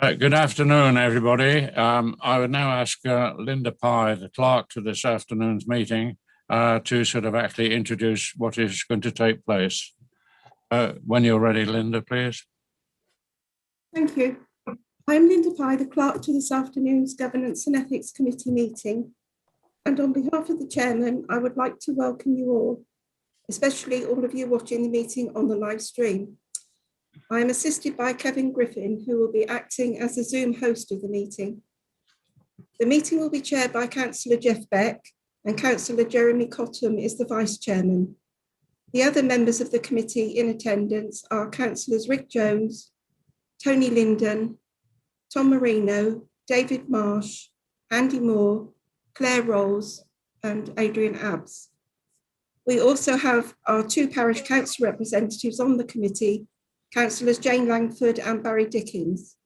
Good afternoon, everybody. I would now ask Linda Pye, the clerk to this afternoon's meeting, to sort of actually introduce what is going to take place. When you're ready, Linda, please. Thank you. I'm Linda Pye, the clerk to this afternoon's Governance and Ethics Committee meeting. And on behalf of the chairman, I would like to welcome you all, especially all of you watching the meeting on the live stream. I am assisted by Kevin Griffin, who will be acting as the Zoom host of the meeting. The meeting will be chaired by Councillor Jeff Beck, and Councillor Jeremy Cottam is the vice chairman. The other members of the committee in attendance are Councillors Rick Jones, Tony Linden, Tom Marino, David Marsh, Andy Moore, Claire Rolls, and Adrian Abbs. We also have our two parish council representatives on the committee, Councillors Jane Langford and Barry Dickens.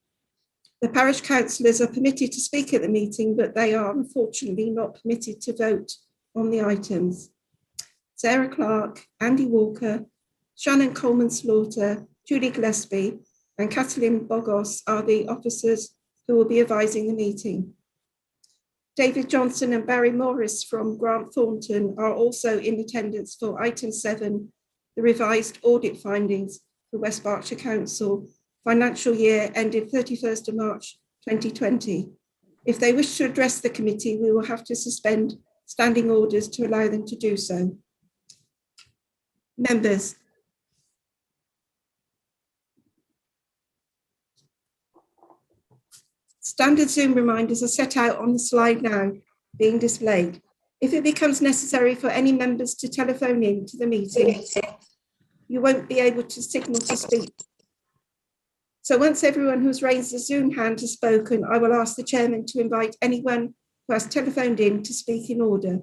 The parish councillors are permitted to speak at the meeting, but they are unfortunately not permitted to vote on the items. Sarah Clark, Andy Walker, Shannon Coleman Slaughter, Julie Gillespie, and Kathleen Bogos are the officers who will be advising the meeting. David Johnson and Barry Morris from Grant Thornton are also in attendance for item 7, the revised audit findings for West Berkshire Council financial year ended 31st of March 2020. If they wish to address the committee, we will have to suspend standing orders to allow them to do so. Members. Standard Zoom reminders are set out on the slide now, being displayed. If it becomes necessary for any members to telephone in to the meeting, you won't be able to signal to speak. So once everyone who's raised a Zoom hand has spoken, I will ask the chairman to invite anyone who has telephoned in to speak in order.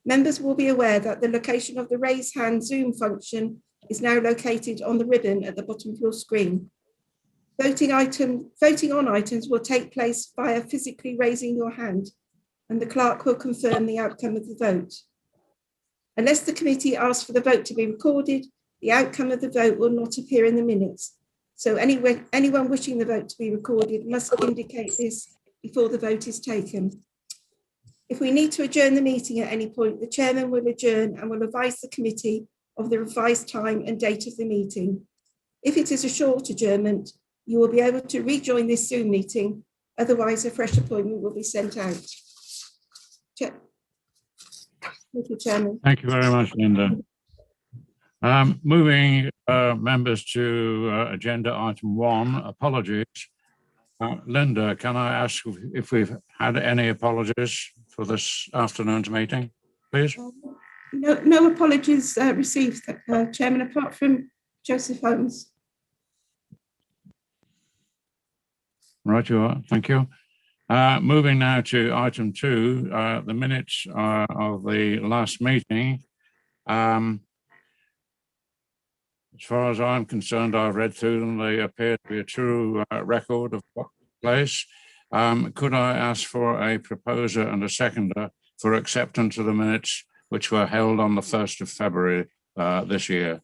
Members will be aware that the location of the raise hand Zoom function is now located on the ribbon at the bottom of your screen. Voting on items will take place via physically raising your hand, and the clerk will confirm the outcome of the vote. Unless the committee asks for the vote to be recorded, the outcome of the vote will not appear in the minutes. So anyone wishing the vote to be recorded must indicate this before the vote is taken. If we need to adjourn the meeting at any point, the chairman will adjourn and will advise the committee of the revised time and date of the meeting. If it is a short adjournment, you will be able to rejoin this Zoom meeting. Otherwise, a fresh appointment will be sent out. Thank you, Chairman. Thank you very much, Linda. Moving members to agenda item 1, apologies. Linda, can I ask if we've had any apologies for this afternoon's meeting, please? No apologies received, Chairman, apart from Joseph Holmes. Right, you are. Thank you. Moving now to item 2, the minutes of the last meeting. As far as I'm concerned, I've read through them. They appear to be a true record of what took place. Could I ask for a proposer and a seconder for acceptance of the minutes which were held on the 1st of February this year?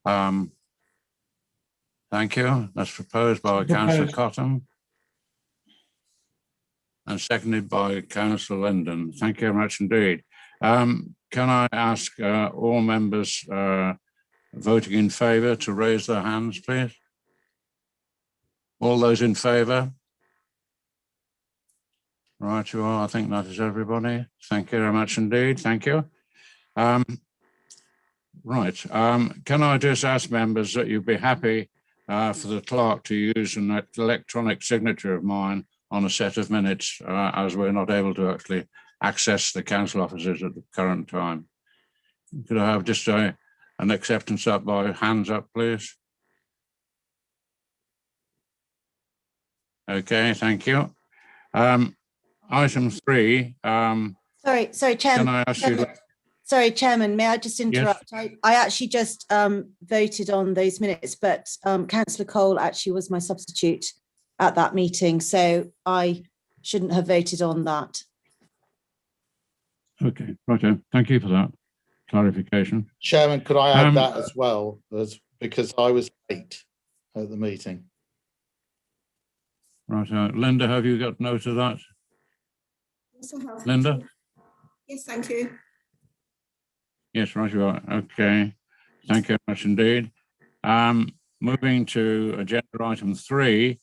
Thank you. That's proposed by Councillor Cottam and seconded by Councillor Linden. Thank you very much indeed. Can I ask all members voting in favour to raise their hands, please? All those in favour? Right, you are. I think that is everybody. Thank you very much indeed. Thank you. Right. Can I just ask members that you'd be happy for the clerk to use an electronic signature of mine on a set of minutes, as we're not able to actually access the council offices at the current time? Could I have just an acceptance up by hands up, please? Okay, thank you. Item 3. Sorry, Chairman. Can I ask you? Sorry, Chairman, may I just interrupt? Yes. I actually just voted on those minutes, but Councillor Cole actually was my substitute at that meeting, so I shouldn't have voted on that. Okay, right. Thank you for that clarification. Chairman, could I add that as well, because I was late at the meeting? Right. Linda, have you got note of that? Yes, I have. Linda? Yes, thank you. Yes, right, you are. Okay. Thank you very much indeed. Moving to agenda item 3,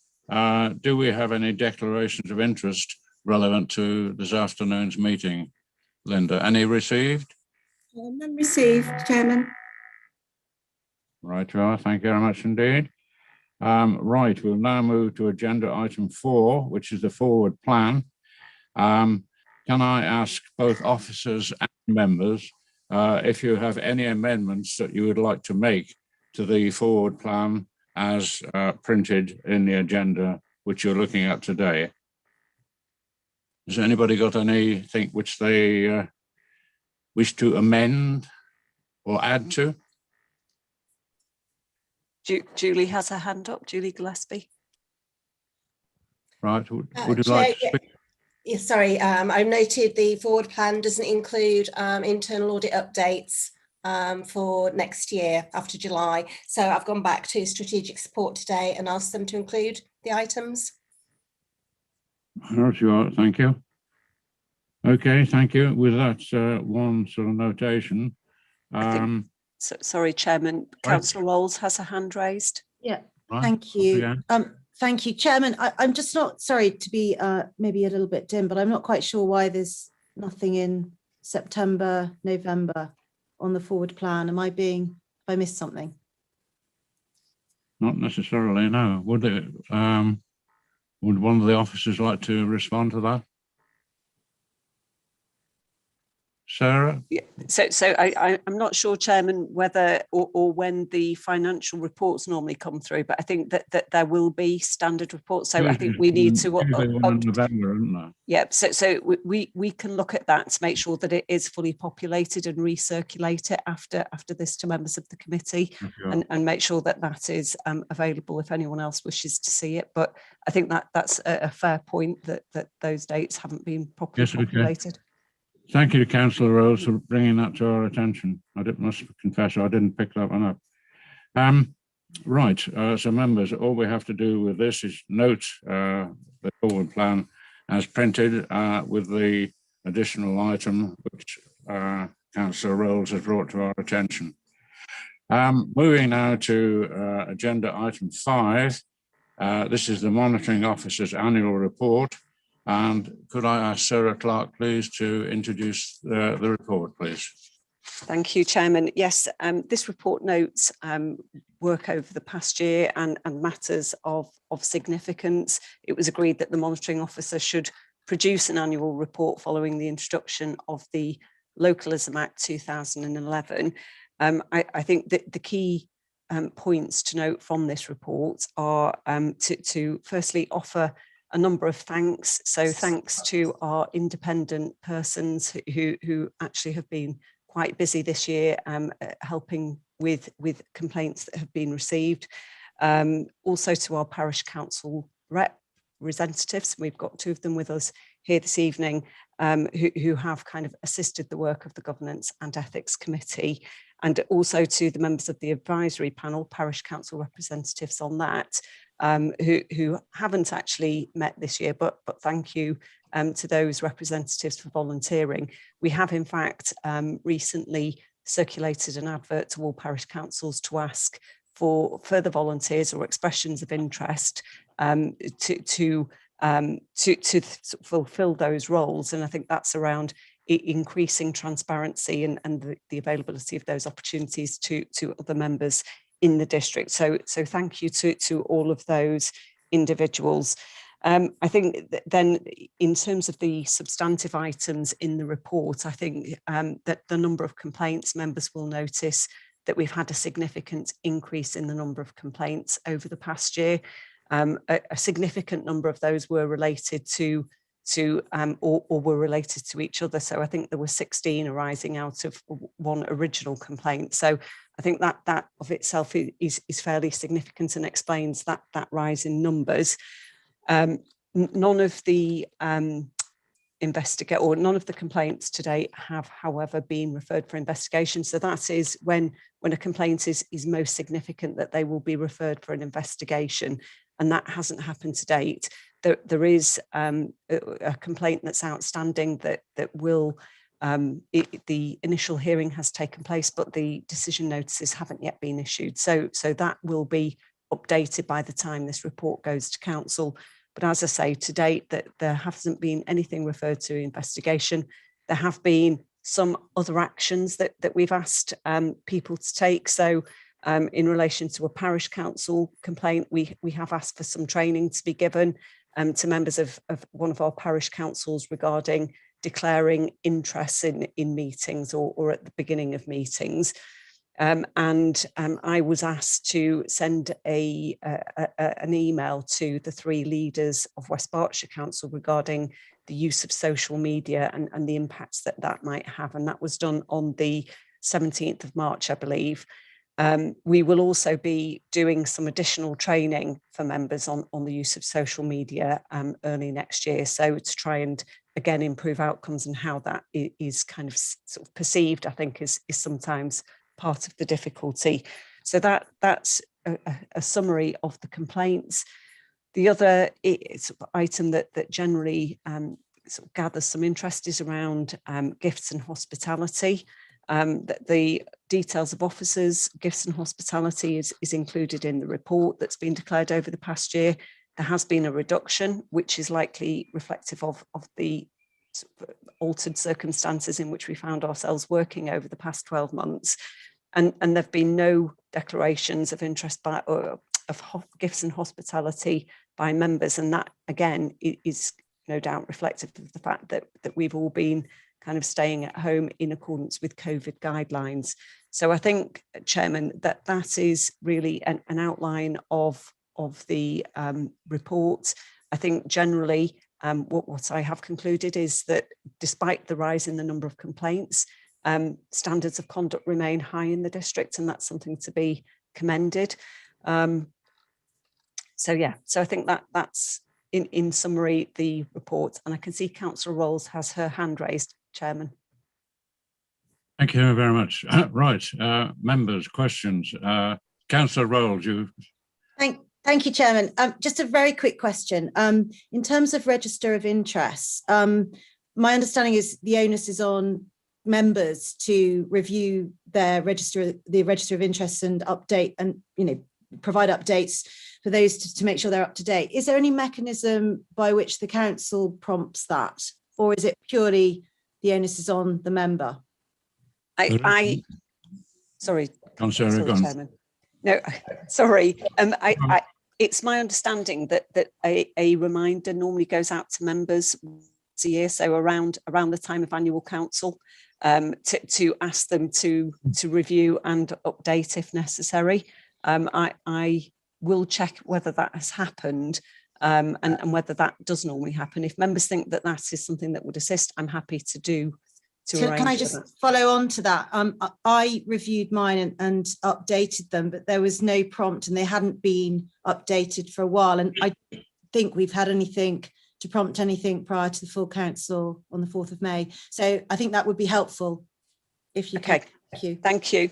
do we have any declarations of interest relevant to this afternoon's meeting? Linda, any received? None received, Chairman. Right, you are. Thank you very much indeed. Right, we'll now move to agenda item 4, which is the forward plan. Can I ask both officers and members if you have any amendments that you would like to make to the forward plan as printed in the agenda which you're looking at today? Has anybody got anything which they wish to amend or add to? Julie has her hand up, Julie Gillespie. Right, would you Chair, like to speak? yeah, sorry, I've noted the forward plan doesn't include internal audit updates for next year after July. So I've gone back to strategic support today and asked them to include the items. Right, you are. Thank you. Okay, thank you. With that one sort of notation. Sorry, Chairman, Right. Councillor Rolls has her hand raised. Yeah, Right, thank you. again. Thank you, Chairman. I'm just not, sorry to be maybe a little bit dim, but I'm not quite sure why there's nothing in September, November on the forward plan. Have I missed something? Not necessarily, no. Would one of the officers like to respond to that? Sarah? Yeah. So I'm not sure, Chairman, whether or when the financial reports normally come through, but I think that there will be standard reports. So I think we need to. November, isn't there? Yeah. So we can look at that to make sure that it is fully populated and recirculate it after this to members of the committee, Sure. and make sure that that is available if anyone else wishes to see it. But I think that's a fair point that those dates haven't been properly populated. Thank you, Councillor Rose, for bringing that to our attention. Must confess, I didn't pick that one up. Right, so members, all we have to do with this is note the forward plan as printed with the additional item which Councillor Rose has brought to our attention. Moving now to agenda item 5. This is the Monitoring Officer's annual report. And could I ask Sarah Clark, please, to introduce the report, please? Thank you, Chairman. Yes, this report notes work over the past year and matters of significance. It was agreed that the Monitoring Officer should produce an annual report following the introduction of the Localism Act 2011. I think that the key points to note from this report are to firstly offer a number of thanks. So thanks to our independent persons who actually have been quite busy this year, helping with complaints that have been received. Also to our parish council representatives. We've got 2 of them with us here this evening, who have kind of assisted the work of the Governance and Ethics Committee, and also to the members of the advisory panel, parish council representatives on that, who haven't actually met this year, but thank you to those representatives for volunteering. We have in fact recently circulated an advert to all parish councils to ask for further volunteers or expressions of interest to fulfill those roles, and I think that's around increasing transparency and the availability of those opportunities to other members in the district. So thank you to all of those individuals. I think then in terms of the substantive items in the report, I think that the number of complaints, members will notice that we've had a significant increase in the number of complaints over the past year. A significant number of those were related to or were related to each other. So I think there were 16 arising out of one original complaint. So I think that of itself is fairly significant and explains that rise in numbers. None of the none of the complaints to date have, however, been referred for investigation. So that is when a complaint is most significant, that they will be referred for an investigation. and that hasn't happened to date. There is a complaint that's outstanding that will, the initial hearing has taken place, but the decision notices haven't yet been issued. So that will be updated by the time this report goes to council. But as I say, to date, that there hasn't been anything referred to investigation. There have been some other actions that we've asked people to take. So in relation to a parish council complaint, we have asked for some training to be given to members of one of our parish councils regarding declaring interest in meetings or at the beginning of meetings. I was asked to send an email to the 3 leaders of West Berkshire Council regarding the use of social media and the impacts that might have. And that was done on the 17th of March, I believe. We will also be doing some additional training for members on the use of social media early next year. So to try and, again, improve outcomes and how that is kind of sort of perceived, I think is sometimes part of the difficulty. So that's a summary of the complaints. The other item that generally sort of gathers some interest is around gifts and hospitality. The details of officers, gifts and hospitality is included in the report that's been declared over the past year. There has been a reduction, which is likely reflective of the altered circumstances in which we found ourselves working over the past 12 months. And there have been no declarations of interest of gifts and hospitality by members. And that, again, is no doubt reflective of the fact that we've all been kind of staying at home in accordance with COVID guidelines. So I think, Chairman, that is really an outline of the report. I think generally what I have concluded is that despite the rise in the number of complaints, standards of conduct remain high in the district, and that's something to be commended. So I think that's in summary the report. And I can see Councillor Rolls has her hand raised, Chairman. Thank you very much. Right, members, questions. Councillor Rolls, you. Thank you, Chairman. Just a very quick question. In terms of register of interests, my understanding is the onus is on members to review the register of interests and update and provide updates for those to make sure they're up to date. Is there any mechanism by which the council prompts that, or is it purely the onus is on the member? Sorry, Chairman. No, sorry. It's my understanding that a reminder normally goes out to members once a year, so around the time of annual council, to ask them to review and update if necessary. I will check whether that has happened and whether that does normally happen. If members think that is something that would assist, I'm happy to do. Can I just follow on to that? I reviewed mine and updated them, but there was no prompt and they hadn't been updated for a while. And I don't think we've had anything to prompt anything prior to the full council on the 4th of May. So I think that would be helpful if you could. Thank you. Thank you.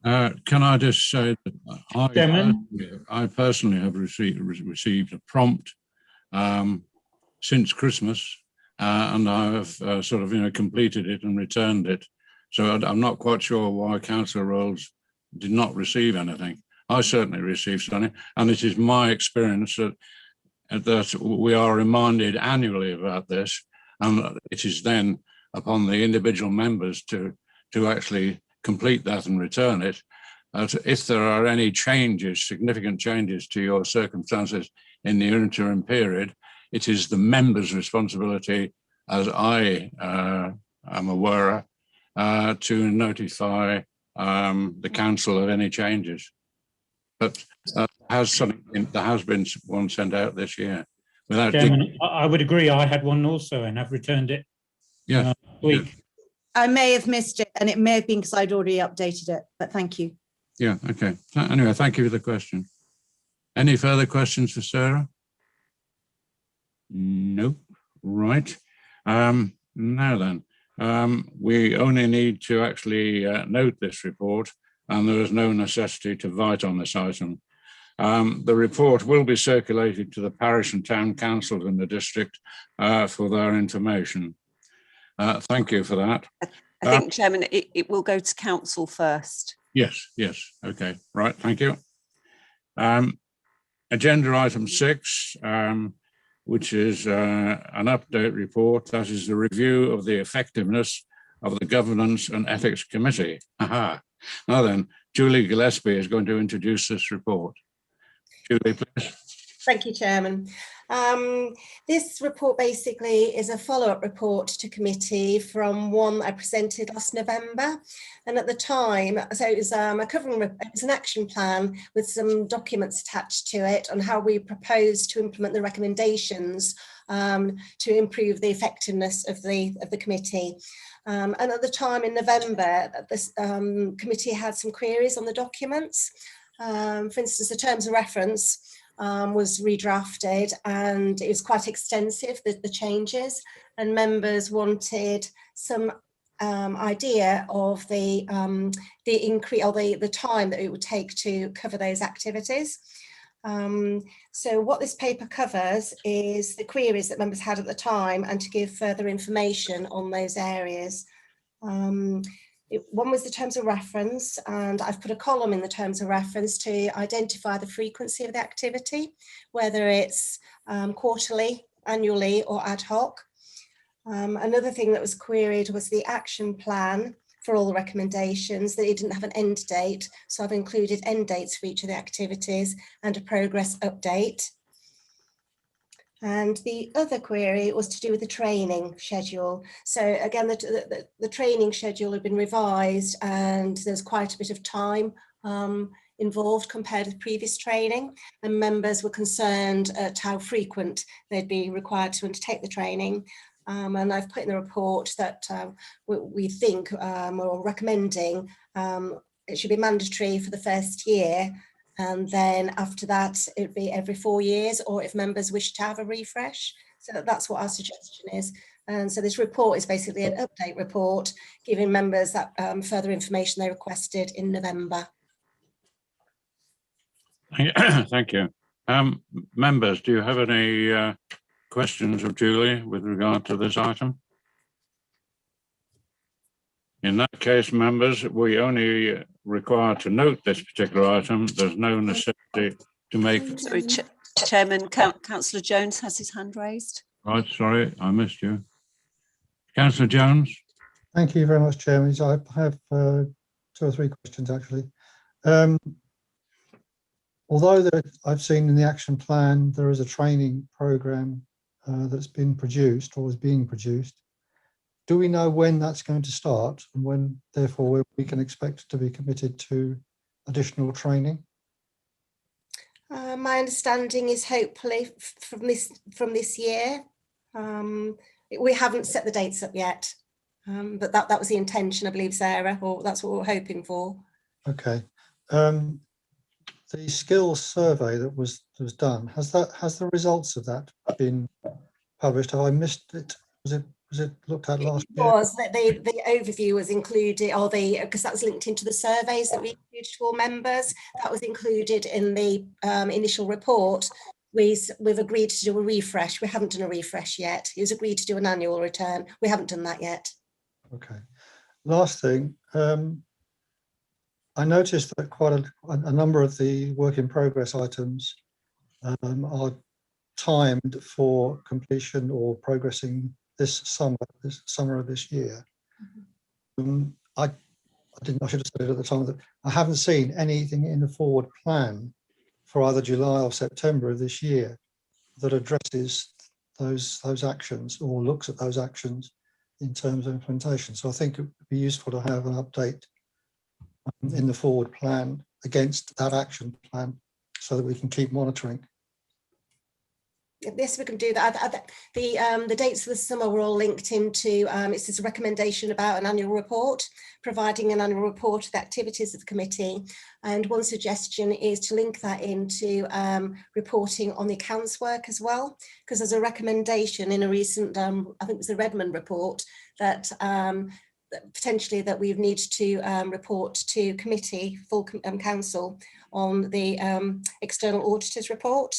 Can I just say that I personally have received a prompt since Christmas, and I have sort of completed it and returned it. So I'm not quite sure why Councillor Rolls did not receive anything. I certainly received something, and it is my experience that we are reminded annually about this, and it is then upon the individual members to actually complete that and return it. If there are any changes, significant changes to your circumstances in the interim period, it is the member's responsibility, as I am aware, to notify the council of any changes. But there has been one sent out this year. Chairman, I would agree. I had one also and I've returned it. Yeah. Week. I may have missed it, and it may have been because I'd already updated it, but thank you. Yeah, okay. Anyway, thank you for the question. Any further questions for Sarah? No. Right. Now then, we only need to actually note this report, and there is no necessity to vote on this item. The report will be circulated to the parish and town councils in the district for their information. Thank you for that. I think, Chairman, it will go to council first. Yes, okay, right, thank you. Agenda item 6, which is an update report. That is the review of the effectiveness of the Governance and Ethics Committee. Aha. Now then, Julie Gillespie is going to introduce this report. Julie, please. Thank you, Chairman. This report basically is a follow-up report to committee from one I presented last November. And at the time, so it was it was an action plan with some documents attached to it on how we propose to implement the recommendations to improve the effectiveness of the committee. And at the time in November, this committee had some queries on the documents. For instance, the terms of reference was redrafted, and it was quite extensive, the changes, and members wanted some idea of the increase or the time that it would take to cover those activities. So what this paper covers is the queries that members had at the time and to give further information on those areas. One was the terms of reference, and I've put a column in the terms of reference to identify the frequency of the activity, whether it's quarterly, annually or ad hoc. Another thing that was queried was the action plan for all the recommendations, that it didn't have an end date. So I've included end dates for each of the activities and a progress update. And the other query was to do with the training schedule. So again, the training schedule had been revised, and there's quite a bit of time involved compared with previous training. And members were concerned at how frequent they'd be required to undertake the training. And I've put in the report that we think or recommending it should be mandatory for the first year. And then after that, it would be every 4 years, or if members wish to have a refresh. So that's what our suggestion is. And so this report is basically an update report, giving members that further information they requested in November. Thank you. Members, do you have any questions of Julie with regard to this item? In that case, members, we only require to note this particular item. There's no necessity to make. Sorry, Chairman, Councillor Jones has his hand raised. Right, sorry, I missed you. Councillor Jones. Thank you very much, Chairman. I have 2 or 3 questions, actually. Although I've seen in the action plan there is a training programme that's been produced or is being produced, do we know when that's going to start and when, therefore, we can expect to be committed to additional training? My understanding is hopefully from this year. We haven't set the dates up yet, but that was the intention, I believe, Sarah, or that's what we're hoping for. Okay. The skills survey that was done, has the results of that been published? Have I missed it? Was it looked at last year? It was. The overview was included, or because that was linked into the surveys that we included to all members. That was included in the initial report. We've agreed to do a refresh. We haven't done a refresh yet. It was agreed to do an annual return. We haven't done that yet. Okay. Last thing, I noticed that quite a number of the work in progress items are timed for completion or progressing this summer of this year. I should have said it at the time, that I haven't seen anything in the forward plan for either July or September of this year that addresses those actions or looks at those actions in terms of implementation. So I think it would be useful to have an update in the forward plan against that action plan so that we can keep monitoring. Yes, we can do that. The dates for the summer were all linked into, it says a recommendation about an annual report, providing an annual report of the activities of the committee. And one suggestion is to link that into reporting on the accounts work as well, because there's a recommendation in a recent, I think it was the Redmond report, that potentially that we need to report to committee, full council, on the external auditor's report.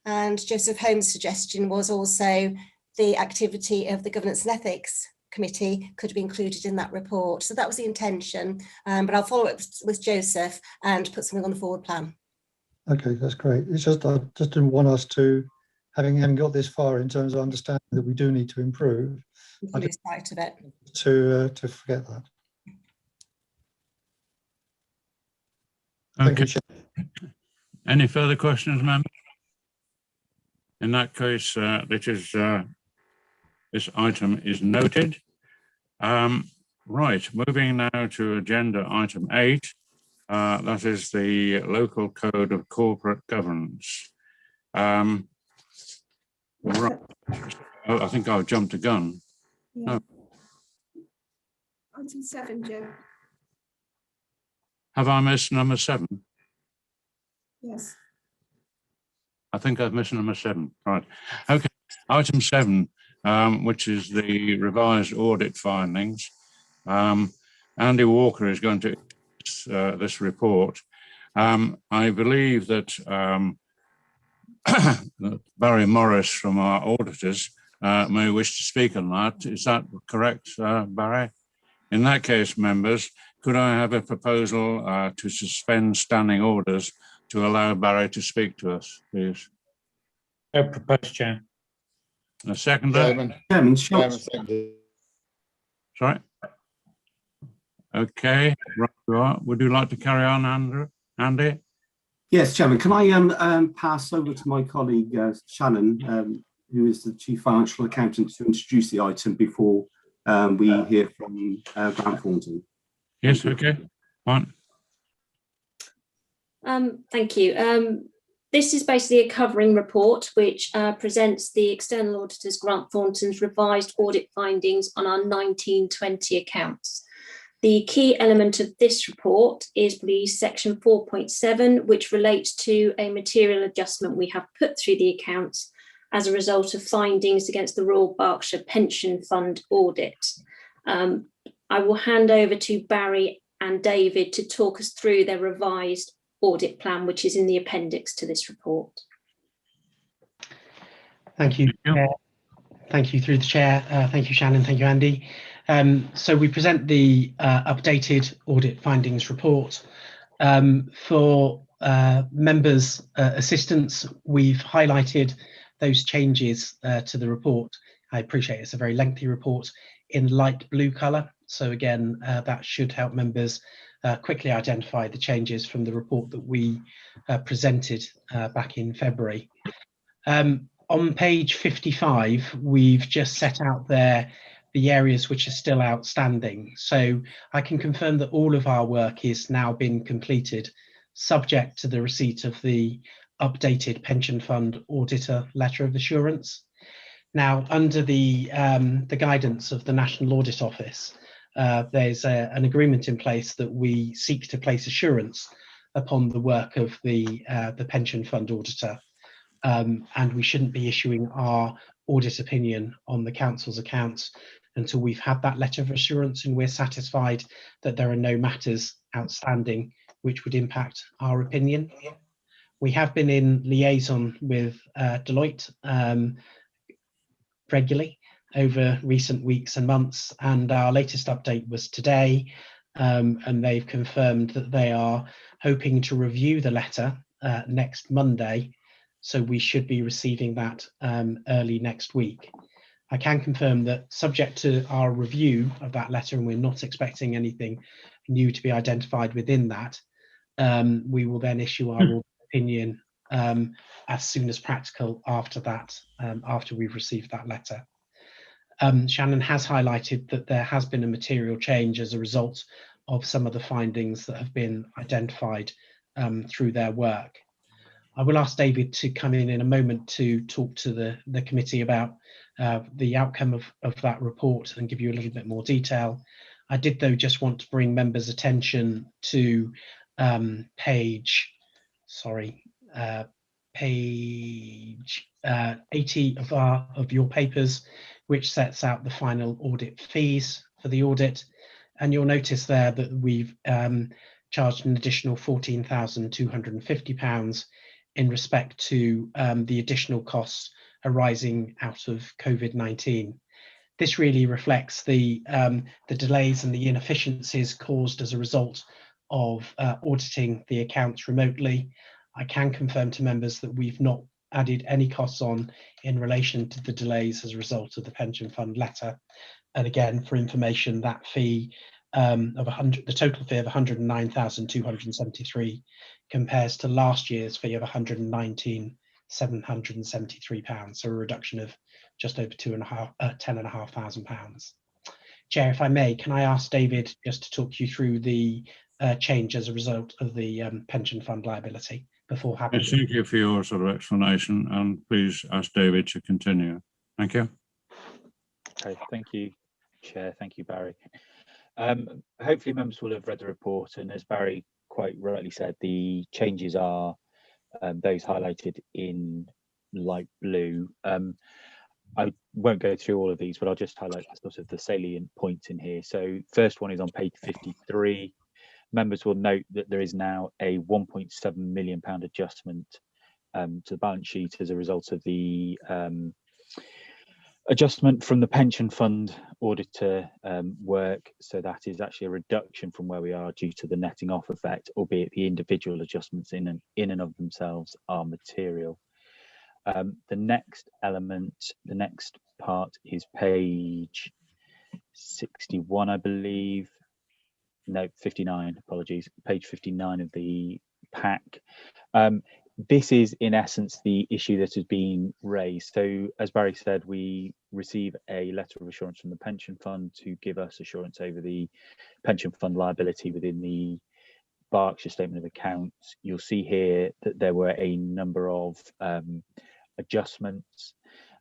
And Joseph Holmes' suggestion was also the activity of the Governance and Ethics Committee could be included in that report. So that was the intention, but I'll follow up with Joseph and put something on the forward plan. Okay, that's great. It's just I just didn't want us to, having got this far in terms of understanding that we do need to improve, I Lose sight of it. to forget that. Thank Okay. you, Chair. Any further questions, members? In that case, this item is noted. Right, moving now to agenda item 8. That is the local code of corporate governance. Right. Oh, I think I've jumped a gun. Yeah. Item 7, Joe. Have I missed number 7? Yes. I think I've missed number 7. Right. Okay. Item 7, which is the revised audit findings. Andy Walker is going to this report. I believe that Barry Morris from our auditors may wish to speak on that. Is that correct, Barry? In that case, members, could I have a proposal to suspend standing orders to allow Barry to speak to us, please? So proposed, Chair. A seconder? Chairman, Sorry? Okay, right you are. Would you like to carry on, Andrew? Andy? Yes, Chairman, can I pass over to my colleague Shannon, who is the Chief Financial Accountant, to introduce the item before we hear from Grant Thornton? Yes, okay, fine. Thank you. This is basically a covering report which presents the external auditors Grant Thornton's revised audit findings on our 1920 accounts. The key element of this report is the section 4.7, which relates to a material adjustment we have put through the accounts as a result of findings against the Royal Berkshire Pension Fund audit. I will hand over to Barry and David to talk us through their revised audit plan, which is in the appendix to this report. Thank you. Thank you through the chair. Thank you, Shannon. Thank you, Andy. So we present the updated audit findings report. For members' assistance, we've highlighted those changes to the report. I appreciate it's a very lengthy report in light blue colour. So again, that should help members quickly identify the changes from the report that we presented back in February. On page 55, we've just set out there the areas which are still outstanding. So I can confirm that all of our work is now been completed, subject to the receipt of the updated pension fund auditor letter of assurance. Now, under the guidance of the National Audit Office, there's an agreement in place that we seek to place assurance upon the work of the pension fund auditor, and we shouldn't be issuing our audit opinion on the council's accounts until we've had that letter of assurance and we're satisfied that there are no matters outstanding which would impact our opinion. We have been in liaison with Deloitte regularly over recent weeks and months, and our latest update was today, and they've confirmed that they are hoping to review the letter next Monday, so we should be receiving that early next week. I can confirm that, subject to our review of that letter, and we're not expecting anything new to be identified within that, we will then issue our opinion as soon as practical after that, after we've received that letter. Shannon has highlighted that there has been a material change as a result of some of the findings that have been identified through their work. I will ask David to come in a moment to talk to the committee about the outcome of that report and give you a little bit more detail. I did, though, just want to bring members' attention to page 80 of your papers, which sets out the final audit fees for the audit. And you'll notice there that we've charged an additional £14,250 in respect to the additional costs arising out of COVID-19. This really reflects the delays and the inefficiencies caused as a result of auditing the accounts remotely. I can confirm to members that we've not added any costs on in relation to the delays as a result of the pension fund letter. And again, for information, that fee the total fee of 109,273 compares to last year's fee of 119,773 pounds, so a reduction of just over £10,500. Chair, if I may, can I ask David just to talk you through the change as a result of the pension fund liability before having. Yes, thank you for your sort of explanation, and please ask David to continue. Thank you. Okay, thank you, Chair. Thank you, Barry. Hopefully members will have read the report, and as Barry quite rightly said, the changes are those highlighted in light blue. I won't go through all of these, but I'll just highlight sort of the salient points in here. So first one is on page 53. Members will note that there is now a £1.7 million adjustment to the balance sheet as a result of the adjustment from the pension fund auditor work. So that is actually a reduction from where we are due to the netting off effect, albeit the individual adjustments in and of themselves are material. The next element, the next part is page 61, I believe. No, 59, apologies, page 59 of the pack. This is in essence the issue that has been raised. So as Barry said, we receive a letter of assurance from the pension fund to give us assurance over the pension fund liability within the Berkshire statement of accounts. You'll see here that there were a number of adjustments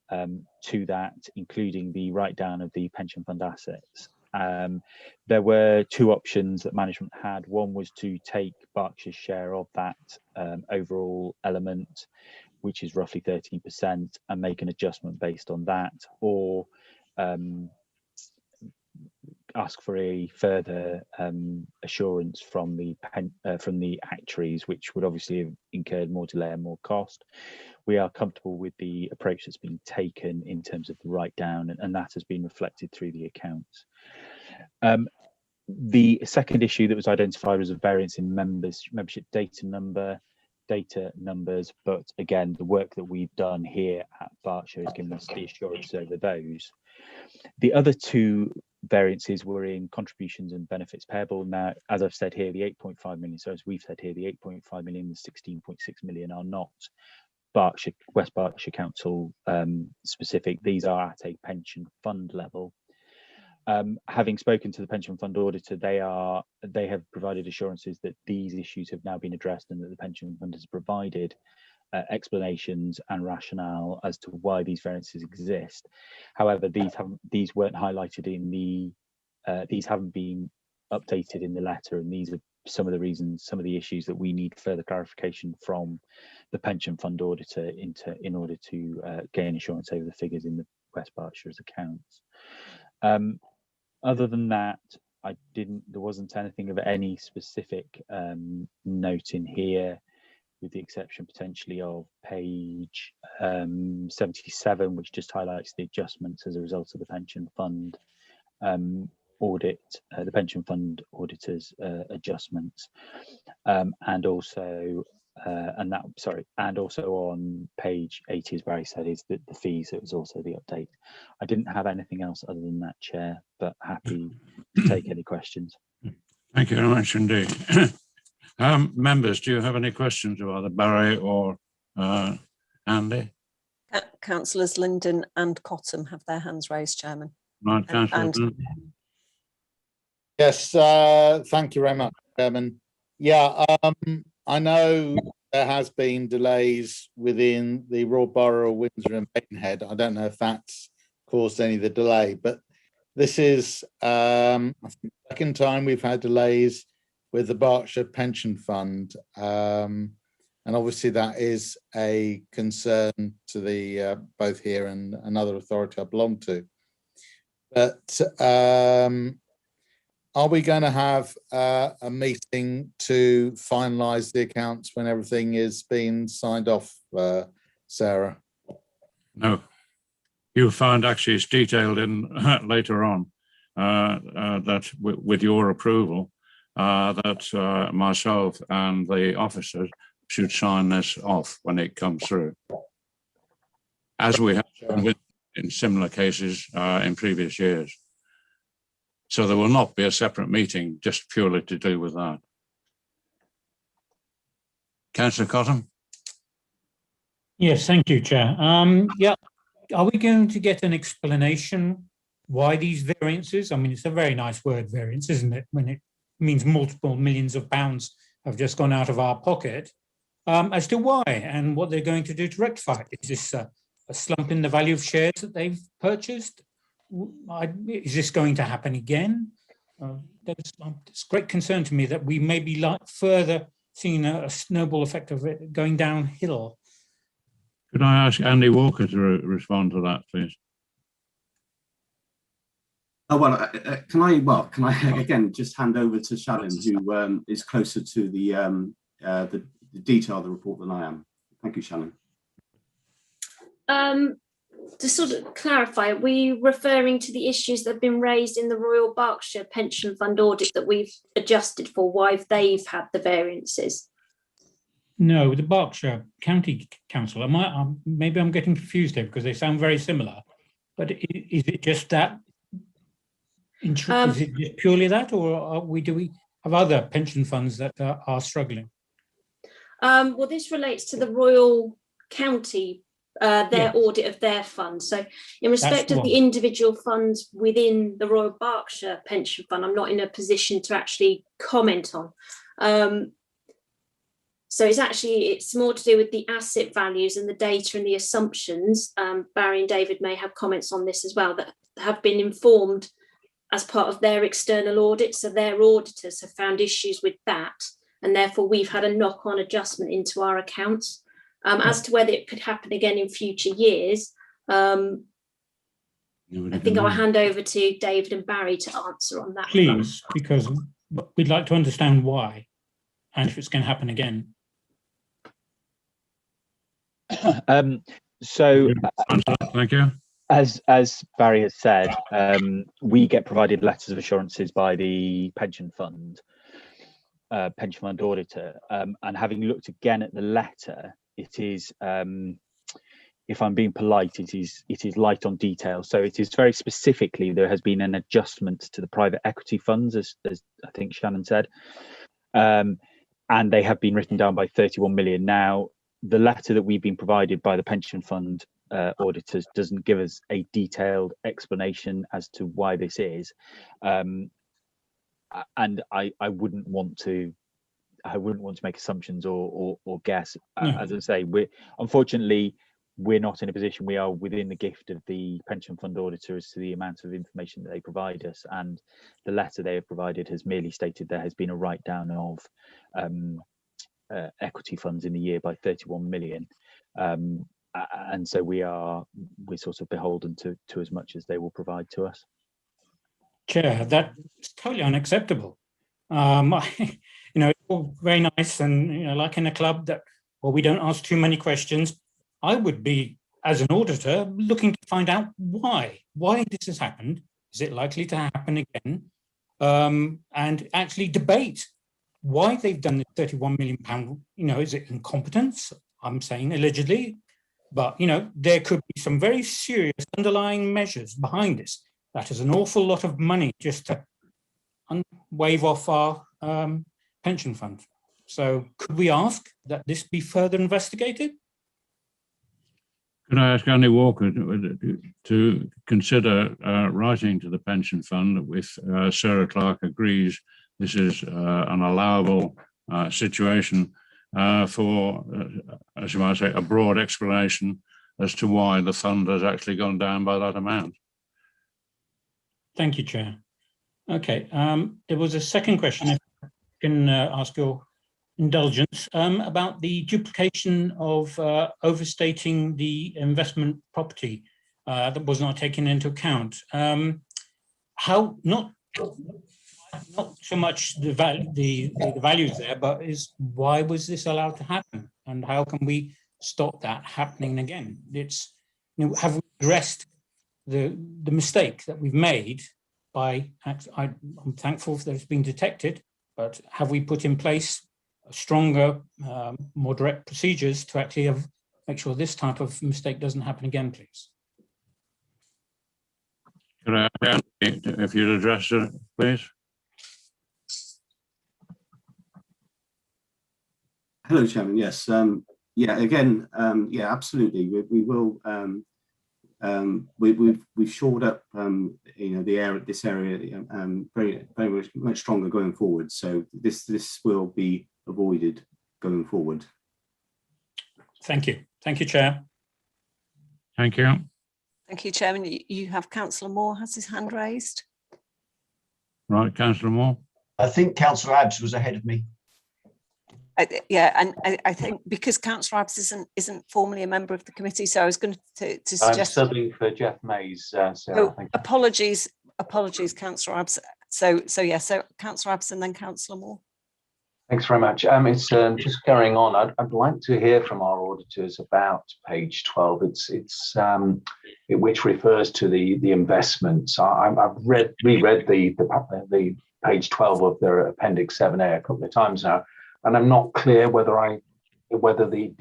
to that, including the write down of the pension fund assets. There were two options that management had. One was to take Berkshire's share of that overall element, which is roughly 13%, and make an adjustment based on that, or ask for a further assurance from the actuaries, which would obviously have incurred more delay and more cost. We are comfortable with the approach that's been taken in terms of the write down, and that has been reflected through the accounts. The second issue that was identified was a variance in membership data numbers, but again, the work that we've done here at Berkshire has given us the assurance over those. The other two variances were in contributions and benefits payable. Now, as I've said here, the 8.5 million, so as we've said here, the 8.5 million, the 16.6 million are not Berkshire, West Berkshire Council specific. These are at a pension fund level. Having spoken to the pension fund auditor, they have provided assurances that these issues have now been addressed and that the pension fund has provided explanations and rationale as to why these variances exist. However, these weren't highlighted in the these haven't been updated in the letter, and these are some of the reasons, some of the issues that we need further clarification from the pension fund auditor in order to gain assurance over the figures in the West Berkshire's accounts. Other than that, there wasn't anything of any specific note in here, with the exception potentially of page 77, which just highlights the adjustments as a result of the pension fund audit, the pension fund auditors adjustments, and also on page 80, as Barry said, is the fees. It was also the update. I didn't have anything else other than that, Chair, but happy to take any questions. Thank you very much indeed. Members, do you have any questions of either Barry or Andy? Councillors Linden and Cottam have their hands raised, Chairman. Right, Councillor. Yes, thank you very much, Chairman. Yeah, I know there has been delays within the Royal Borough of Windsor and Maidenhead. I don't know if that's caused any of the delay, but this is I think the second time we've had delays with the Berkshire Pension Fund, and obviously that is a concern to the both here and another authority I belong to. But are we going to have a meeting to finalise the accounts when everything is being signed off, Sarah? No. You'll find actually it's detailed in later on that with your approval, that myself and the officers should sign this off when it comes through, as we have done in similar cases in previous years. So there will not be a separate meeting just purely to do with that. Councillor Cottam? Yes, thank you, Chair. Yeah, are we going to get an explanation why these variances? I mean, it's a very nice word, variance, isn't it? When it means multiple millions of pounds have just gone out of our pocket, as to why and what they're going to do to rectify it. Is this a slump in the value of shares that they've purchased? Is this going to happen again? It's great concern to me that we may be further seeing a snowball effect of it going downhill. Could I ask Andy Walker to respond to that, please? Oh, well, can I again just hand over to Shannon, who is closer to the detail of the report than I am. Thank you, Shannon. To sort of clarify, are we referring to the issues that have been raised in the Royal Berkshire Pension Fund audit that we've adjusted for, why they've had the variances? No, the Berkshire County Council. Maybe I'm getting confused here because they sound very similar. But is it just that? Is it just purely that, or do we have other pension funds that are struggling? Well, this relates to the Royal County, their audit of their funds. So in respect of the individual funds within the Royal Berkshire Pension Fund, I'm not in a position to actually comment on. So it's more to do with the asset values and the data and the assumptions. Barry and David may have comments on this as well, that have been informed as part of their external audit. So their auditors have found issues with that, and therefore we've had a knock-on adjustment into our accounts. As to whether it could happen again in future years, I think I'll hand over to David and Barry to answer on that. Please, because we'd like to understand why and if it's going to happen again. So thank you. As Barry has said, we get provided letters of assurances by the pension fund auditor, and having looked again at the letter, it is, if I'm being polite, it is light on detail. So it is very specifically, there has been an adjustment to the private equity funds, as I think Shannon said, and they have been written down by 31 million. Now, the letter that we've been provided by the pension fund auditors doesn't give us a detailed explanation as to why this is, and I wouldn't want to make assumptions or guess. As I say, unfortunately we're not in a position. We are within the gift of the pension fund auditor as to the amount of information that they provide us, and the letter they have provided has merely stated there has been a write down of equity funds in the year by 31 million, and so we're sort of beholden to as much as they will provide to us. Chair, that's totally unacceptable. It's all very nice, and like in a club that, well, we don't ask too many questions. I would be, as an auditor, looking to find out why this has happened. Is it likely to happen again? And actually debate why they've done the £31 million. Is it incompetence? I'm saying allegedly, but there could be some very serious underlying measures behind this. That is an awful lot of money just to wave off our pension fund. So could we ask that this be further investigated? Could I ask Andy Walker to consider writing to the pension fund if Sarah Clark agrees this is an allowable situation for, as you might say, a broad explanation as to why the fund has actually gone down by that amount? Thank you, Chair. Okay, there was a second question, if I can ask your indulgence, about the duplication of overstating the investment property that was not taken into account. not so much the values there, but is why was this allowed to happen, and how can we stop that happening again? It's, have we addressed the mistake that we've made by? I'm thankful that it's been detected, but have we put in place stronger, more direct procedures to actually make sure this type of mistake doesn't happen again, please? Could I, if you'd address it, please? Hello, Chairman. Yes. Yeah. Again. Yeah. Absolutely. We will. We've shored up. This area. Very much stronger going forward. So this will be avoided going forward. Thank you. Thank you, Chair. Thank you. Thank you, Chairman. You have Councillor Moore has his hand raised. Right, Councillor Moore. I think Councillor Abbs was ahead of me. Yeah, and I think because Councillor Abbs isn't formally a member of the committee, so I was going to suggest. I'm subbing for Jeff Mays. So apologies, Councillor Abbs. So Councillor Abbs and then Councillor Moore. Thanks very much. It's just carrying on. I'd like to hear from our auditors about page 12. It's which refers to the investments. I've reread the page 12 of their appendix 7A a couple of times now, and I'm not clear whether the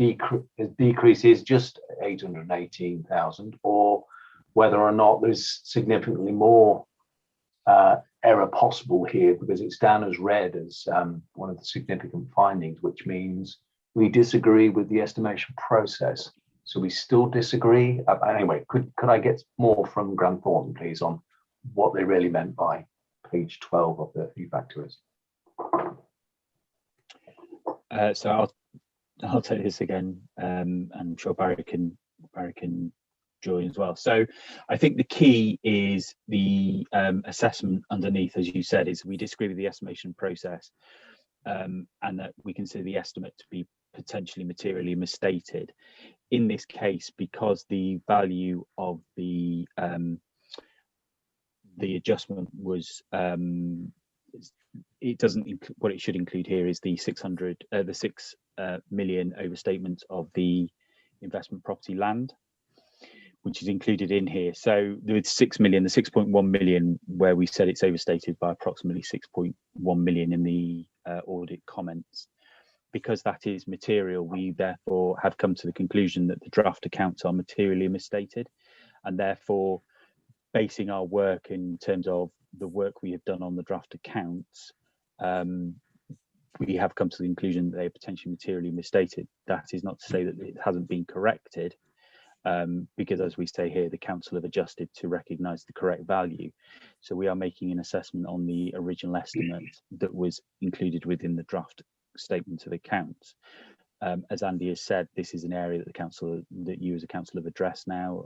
decrease is just 818,000 or whether or not there's significantly more error possible here, because it's down as red as one of the significant findings, which means we disagree with the estimation process. So we still disagree. Anyway, could I get more from Grant Thornton, please, on what they really meant by page 12 of the feedback to us? So I'll take this again, and I'm sure Barry can join as well. So I think the key is the assessment underneath, as you said, is we disagree with the estimation process, and that we consider the estimate to be potentially materially misstated. In this case, because the value of the adjustment was it doesn't include, what it should include here is the 6 million overstatement of the investment property land, which is included in here. So with 6 million, the 6.1 million, where we said it's overstated by approximately 6.1 million in the audit comments, because that is material, we therefore have come to the conclusion that the draft accounts are materially misstated, and therefore basing our work in terms of the work we have done on the draft accounts, we have come to the conclusion that they are potentially materially misstated. That is not to say that it hasn't been corrected, because as we say here, the council have adjusted to recognise the correct value. So we are making an assessment on the original estimate that was included within the draft statement of accounts. As Andy has said, this is an area that the council, that you as a council have addressed now,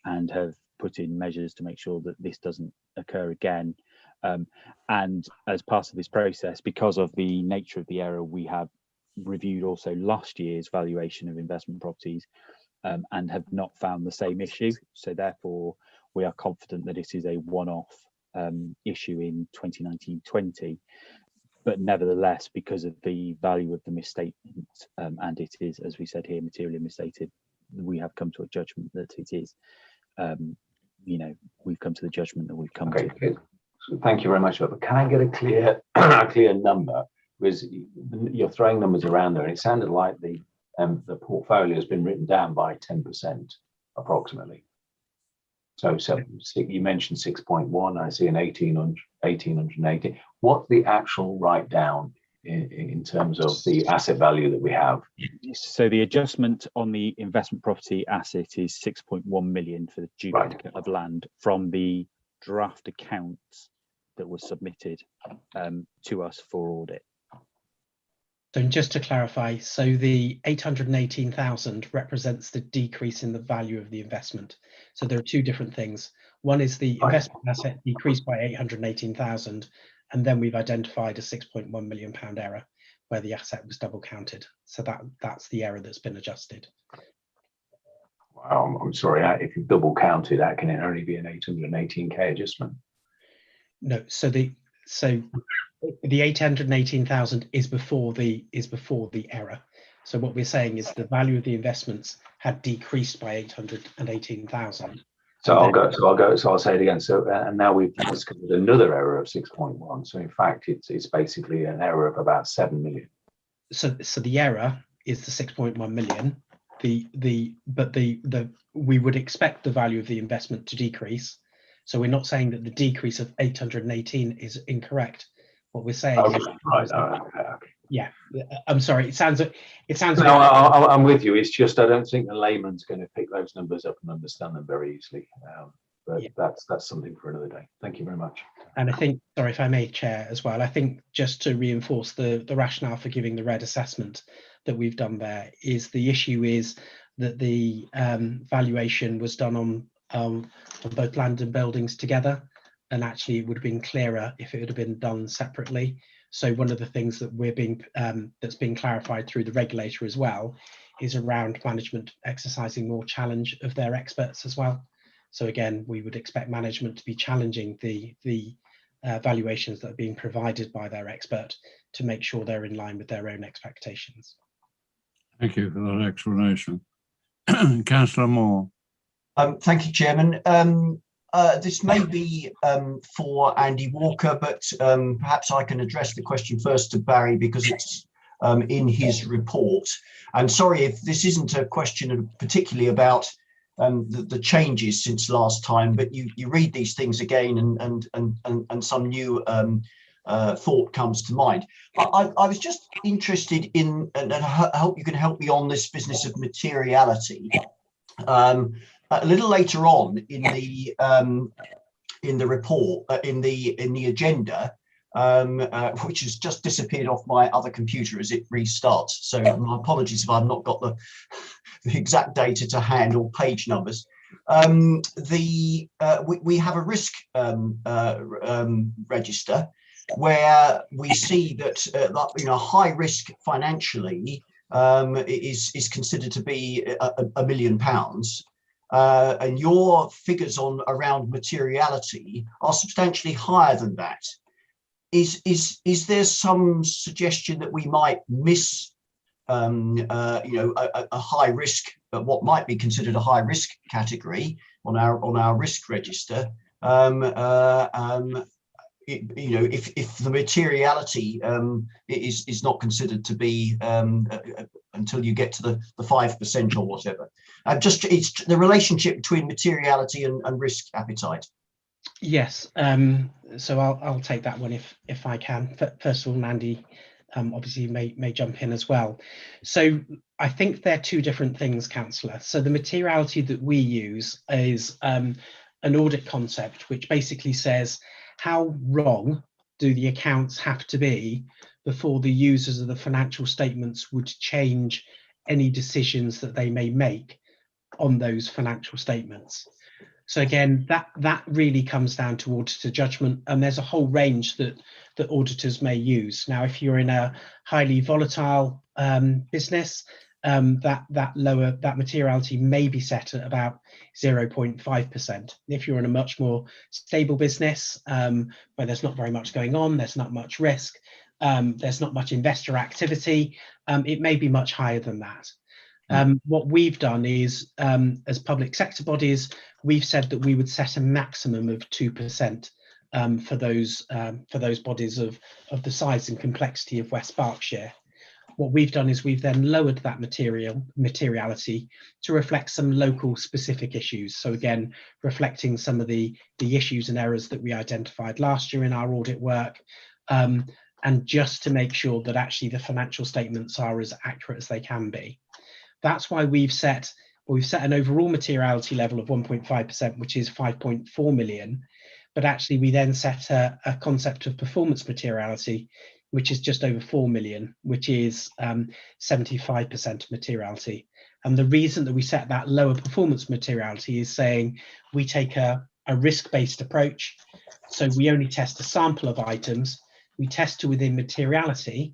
and have put in measures to make sure that this doesn't occur again. And as part of this process, because of the nature of the error, we have reviewed also last year's valuation of investment properties, and have not found the same issue. So therefore, we are confident that it is a one-off issue in 2019-20. But nevertheless, because of the value of the misstatement, and it is, as we said here, materially misstated, we have come to a judgment that it is, we've come to the judgment that we've come to. Good. So thank you very much. But can I get a clear number? Because you're throwing numbers around there, and it sounded like the portfolio has been written down by 10% approximately. So you mentioned 6.1. I see an 1880. What's the actual write down in terms of the asset value that we have? So the adjustment on the investment property asset is 6.1 million for the duplicate of land from the draft accounts that was submitted to us for audit. So just to clarify, so the 818,000 represents the decrease in the value of the investment. So there are two different things. One is the investment asset decreased by 818,000, and then we've identified a 6.1 million pound error where the asset was double counted. So that's the error that's been adjusted. Wow, I'm sorry, if you double counted, that can only be an 818k adjustment. No, so the So the 818,000 is before the error. So what we're saying is the value of the investments had decreased by 818,000. So I'll say it again. So and now we've discovered another error of 6.1. So in fact, it's basically an error of about 7 million. So the error is the 6.1 million. We would expect the value of the investment to decrease. So we're not saying that the decrease of 818 is incorrect. What we're saying is, right. Okay. Yeah, I'm sorry. It sounds. No, I'm with you. It's just I don't think the layman's going to pick those numbers up and understand them very easily. But yeah, that's something for another day. Thank you very much. And I think, sorry if I may, Chair, as well. I think just to reinforce the rationale for giving the red assessment that we've done there is the issue is that the valuation was done on both land and buildings together, and actually it would have been clearer if it would have been done separately. So one of the things that we're that's being clarified through the regulator as well is around management exercising more challenge of their experts as well. So again, we would expect management to be challenging the valuations that are being provided by their expert to make sure they're in line with their own expectations. Thank you for that explanation. Councillor Moore. Thank you, Chairman. This may be for Andy Walker, but perhaps I can address the question first to Barry because it's in his report. And sorry if this isn't a question particularly about the changes since last time, but you read these things again and some new thought comes to mind. I was just interested in, and I hope you can help me on this business of materiality. A little later on in the report, in the agenda, which has just disappeared off my other computer as it restarts. So my apologies if I've not got the exact data to hand or page numbers. We have a risk register where we see that high risk financially is considered to be £1 million. And your figures on around materiality are substantially higher than that. Is there some suggestion that we might miss a high risk, but what might be considered a high risk category on our risk register? If the materiality is not considered to be until you get to the 5% or whatever. It's the relationship between materiality and risk appetite. Yes, so I'll take that one if I can. First of all, Andy obviously may jump in as well. So I think they're two different things, Councillor. So the materiality that we use is an audit concept, which basically says how wrong do the accounts have to be before the users of the financial statements would change any decisions that they may make on those financial statements. So again, that really comes down to auditor judgment, and there's a whole range that auditors may use. Now, if you're in a highly volatile business, that materiality may be set at about 0.5%. If you're in a much more stable business where there's not very much going on, there's not much risk, there's not much investor activity, it may be much higher than that. What we've done is, as public sector bodies, we've said that we would set a maximum of 2% for those bodies of the size and complexity of West Berkshire. What we've done is we've then lowered that materiality to reflect some local specific issues. So again, reflecting some of the issues and errors that we identified last year in our audit work, and just to make sure that actually the financial statements are as accurate as they can be. That's why we've set an overall materiality level of 1.5%, which is 5.4 million. But actually, we then set a concept of performance materiality, which is just over 4 million, which is 75% materiality. And the reason that we set that lower performance materiality is saying we take a risk-based approach. So we only test a sample of items. We test to within materiality,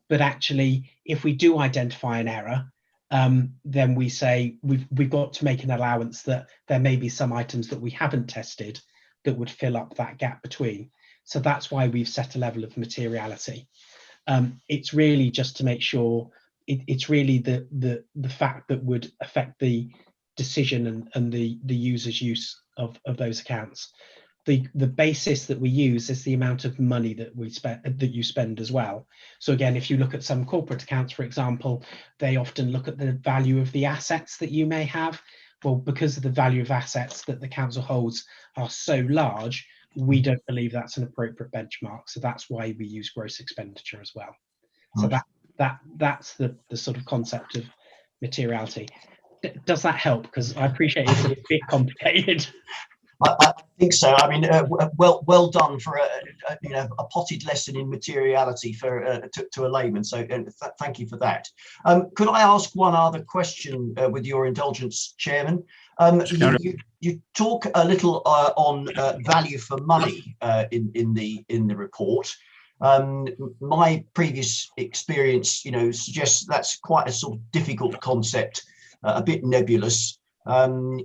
but actually, if we do identify an error, then we say we've got to make an allowance that there may be some items that we haven't tested that would fill up that gap between. So that's why we've set a level of materiality. It's really just to make sure it's really the fact that would affect the decision and the user's use of those accounts. The basis that we use is the amount of money that we spend, that you spend as well. So again, if you look at some corporate accounts, for example, they often look at the value of the assets that you may have. Well, because of the value of assets that the council holds are so large, we don't believe that's an appropriate benchmark. So that's why we use gross expenditure as well. So that's the sort of concept of materiality. Does that help? Because I appreciate it's a bit complicated. I think so. I mean, well done for a potted lesson in materiality for to a layman. So thank you for that. Could I ask one other question with your indulgence, Chairman? You talk a little on value for money in the report. My previous experience, suggests that's quite a sort of difficult concept, a bit nebulous. And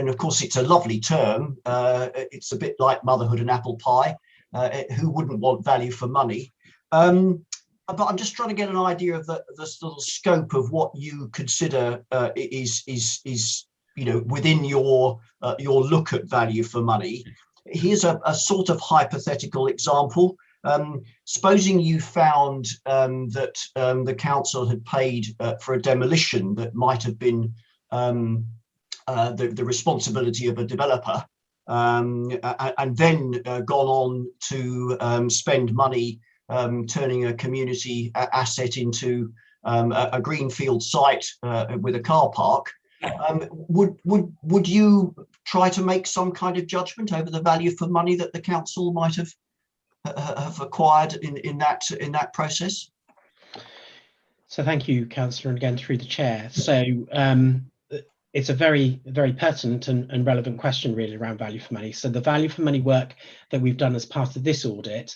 of course it's a lovely term. It's a bit like motherhood and apple pie. Who wouldn't want value for money? But I'm just trying to get an idea of the sort of scope of what you consider is within your look at value for money. Here's a sort of hypothetical example. Supposing you found that the council had paid for a demolition that might have been the responsibility of a developer, and then gone on to spend money turning a community asset into a greenfield site with a car park. Would you try to make some kind of judgment over the value for money that the council might have acquired in that process? So thank you, Councillor, and again through the chair. So it's a very, very pertinent and relevant question really around value for money. So the value for money work that we've done as part of this audit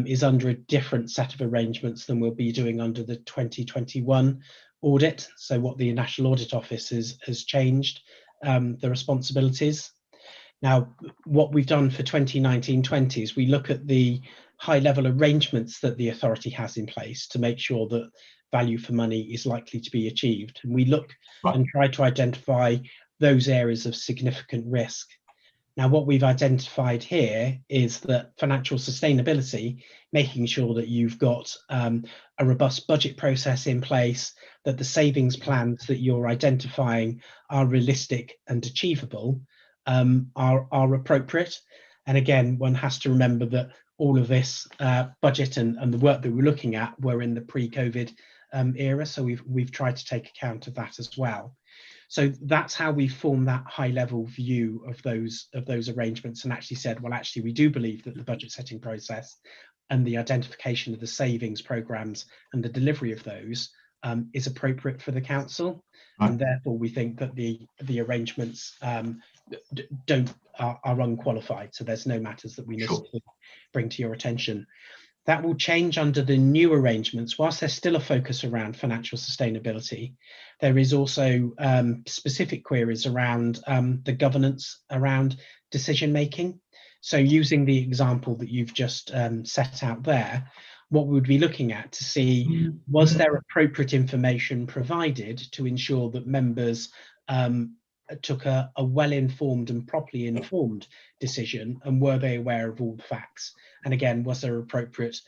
is under a different set of arrangements than we'll be doing under the 2021 audit. So what the National Audit Office has changed the responsibilities. Now, what we've done for 2019-20 is we look at the high level arrangements that the authority has in place to make sure that value for money is likely to be achieved. And we look and try to identify those areas of significant risk. Now, what we've identified here is that financial sustainability, making sure that you've got a robust budget process in place, that the savings plans that you're identifying are realistic and achievable, are appropriate. And again, one has to remember that all of this budget and the work that we're looking at were in the pre-COVID era, so we've tried to take account of that as well. So that's how we form that high-level view of those arrangements, and actually said, well, actually, we do believe that the budget setting process and the identification of the savings programs and the delivery of those is appropriate for the council, and therefore we think that the arrangements are unqualified. So there's no matters that we need to bring to your attention. That will change under the new arrangements. Whilst there's still a focus around financial sustainability, there is also specific queries around the governance around decision making. So using the example that you've just set out there, what we would be looking at to see, was there appropriate information provided to ensure that members took a well-informed and properly informed decision, and were they aware of all the facts? And again, was there appropriate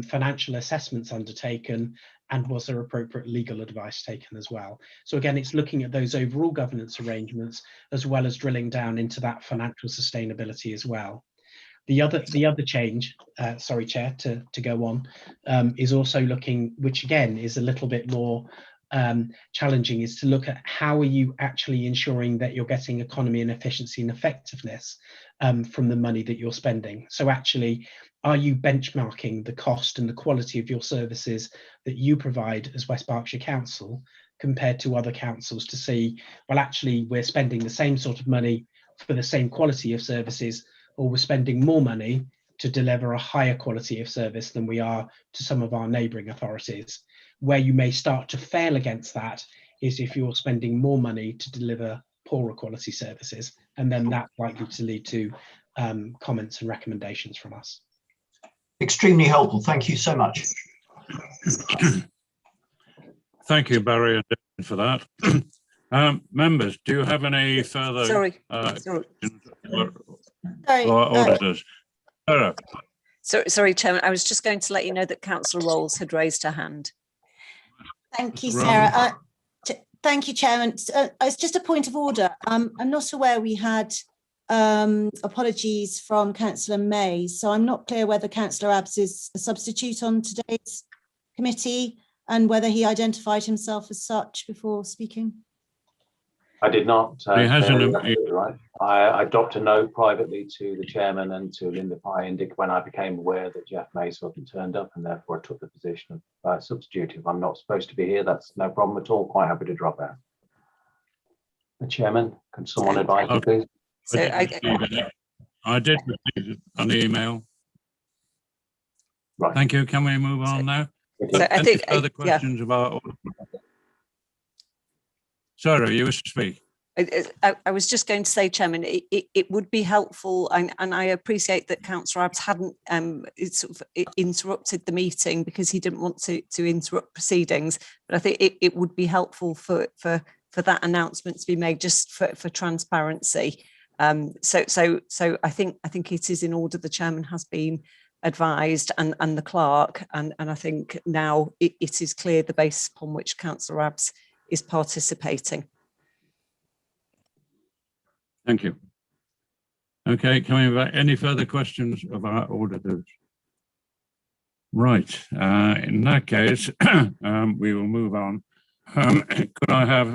financial assessments undertaken, and was there appropriate legal advice taken as well? So again, it's looking at those overall governance arrangements as well as drilling down into that financial sustainability as well. The other change, sorry, Chair, to go on, is also looking, which again is a little bit more challenging, is to look at how are you actually ensuring that you're getting economy and efficiency and effectiveness from the money that you're spending. So actually, are you benchmarking the cost and the quality of your services that you provide as West Berkshire Council compared to other councils to see, well, actually, we're spending the same sort of money for the same quality of services, or we're spending more money to deliver a higher quality of service than we are to some of our neighbouring authorities. Where you may start to fail against that is if you're spending more money to deliver poorer quality services, and then that's likely to lead to comments and recommendations from us. Extremely helpful. Thank you so much. Thank you, Barry, and David, for that. Members, do you have any further Sorry. auditors? Sarah. Sorry, Chairman, I was just going to let you know that Councillor Rolls had raised her hand. Thank you, Sarah. Thank you, Chairman. It's just a point of order. I'm not aware we had apologies from Councillor May, so I'm not clear whether Councillor Abbs is a substitute on today's committee and whether he identified himself as such before speaking. I did not. He hasn't. Right. I dropped a note privately to the chairman and to Linda Pye when I became aware that Jeff Mace wasn't turned up, and therefore I took the position of substitute. If I'm not supposed to be here, that's no problem at all. Quite happy to drop out. The chairman, can someone advise me, please? So I did receive an email. Right. Thank you. Can we move on now? So I think further questions about. Sorry, you wish to speak. I was just going to say, Chairman, it would be helpful, and I appreciate that Councillor Abbs hadn't sort of interrupted the meeting because he didn't want to interrupt proceedings, but I think it would be helpful for that announcement to be made just for transparency. So I think it is in order. The Chairman has been advised and the clerk, and I think now it is clear the basis upon which Councillor Abbs is participating. Thank you. Okay, coming back, any further questions of our auditors? Right, in that case, we will move on. Could I have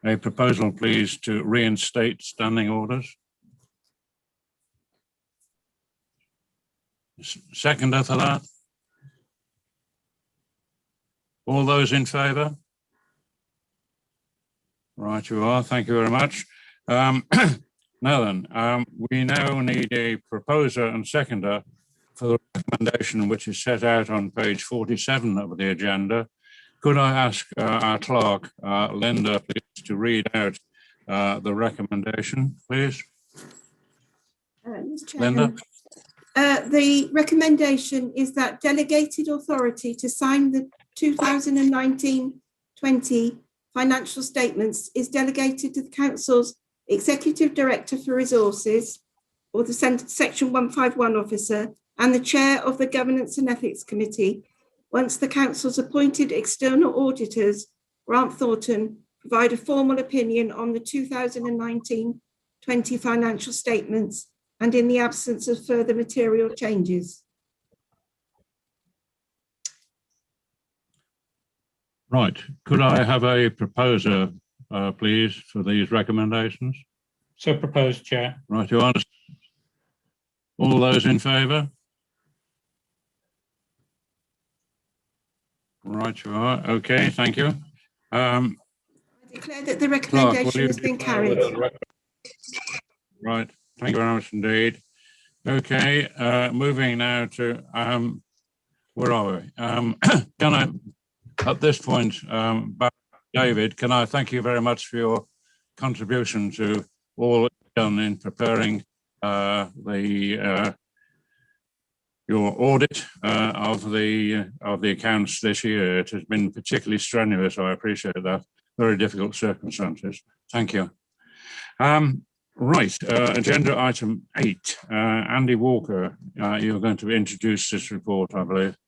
a proposal, please, to reinstate standing orders? Seconder for that? All those in favour? Right, you are. Thank you very much. Now then, we now need a proposer and seconder for the recommendation which is set out on page 47 of the agenda. Could I ask our clerk, Linda, please, to read out the recommendation, please? Linda? The recommendation is that delegated authority to sign the 2019-20 financial statements is delegated to the Council's Executive Director for Resources, or the Section 151 officer, and the Chair of the Governance and Ethics Committee, once the Council's appointed external auditors, Grant Thornton, provide a formal opinion on the 2019-20 financial statements, and in the absence of further material changes. Right, could I have a proposer, please, for these recommendations? So proposed, Chair. Right, you understand? All those in favour? Right, you are. Okay, thank you. I declare that the recommendation has been carried. Right, thank you very much indeed. Okay, moving now to, where are we? Can I, at this point, David, can I thank you very much for your contribution to all done in preparing your audit of the accounts this year. It has been particularly strenuous. I appreciate that. Very difficult circumstances. Thank you. Right, agenda item 8. Andy Walker, you're going to introduce this report, I believe.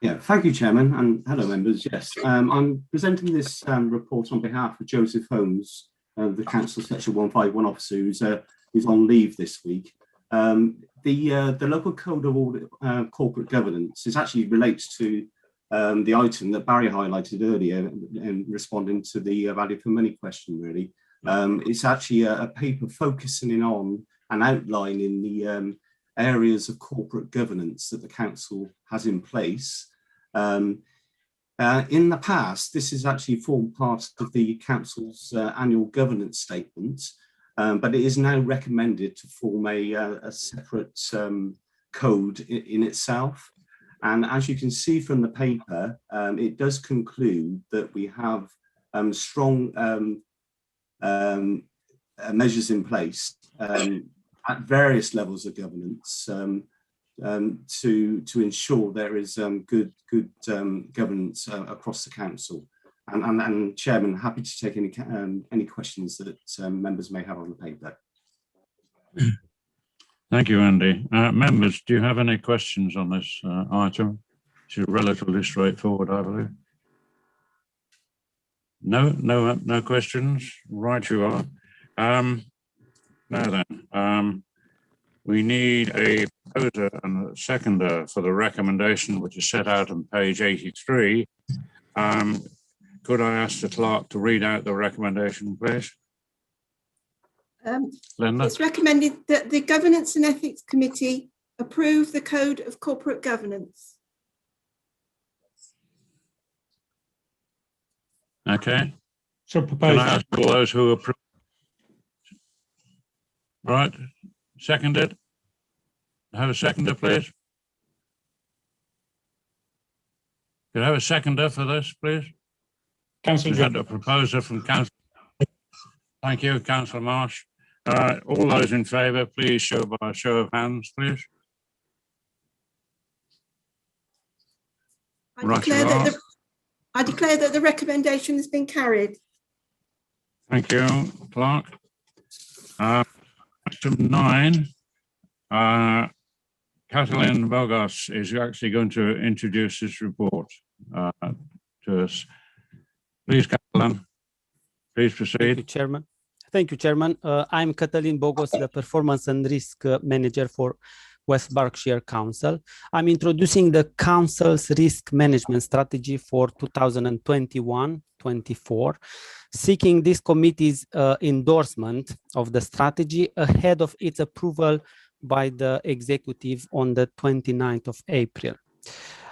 Yeah, thank you, Chairman, and hello, members. Yes, I'm presenting this report on behalf of Joseph Holmes, the Council Section 151 officer who's on leave this week. The local code of audit, corporate governance actually relates to the item that Barry highlighted earlier in responding to the value for money question, really. It's actually a paper focusing in on and outlining the areas of corporate governance that the council has in place. In the past, this has actually formed part of the council's annual governance statement, but it is now recommended to form a separate code in itself. And as you can see from the paper, it does conclude that we have strong measures in place at various levels of governance to ensure there is good governance across the council. And Chairman, happy to take any questions that members may have on the paper. Thank you, Andy. Members, do you have any questions on this item? It's relatively straightforward, I believe. No questions. Right, you are. Now then, we need a proposer and a seconder for the recommendation, which is set out on page 83. Could I ask the clerk to read out the recommendation, please? Linda? It's recommended that the Governance and Ethics Committee approve the Code of Corporate Governance. Okay. So Can proposed. I ask all those who approve? Right, seconded. Have a seconder, please. Could I have a seconder for this, please? Councillor Is that a proposer from Council? Thank you, Councillor Marsh. All those in favour, please show by a show of hands, please. I declare that the recommendation has been carried. Thank you, Clerk. Item 9, Kathleen Bogos is actually going to introduce this report to us. Please, Kathleen, please proceed. Thank you, Chairman. Thank you, Chairman. I'm Kathleen Bogos, the Performance and Risk Manager for West Berkshire Council. I'm introducing the Council's risk management strategy for 2021-24, seeking this committee's endorsement of the strategy ahead of its approval by the executive on the 29th of April.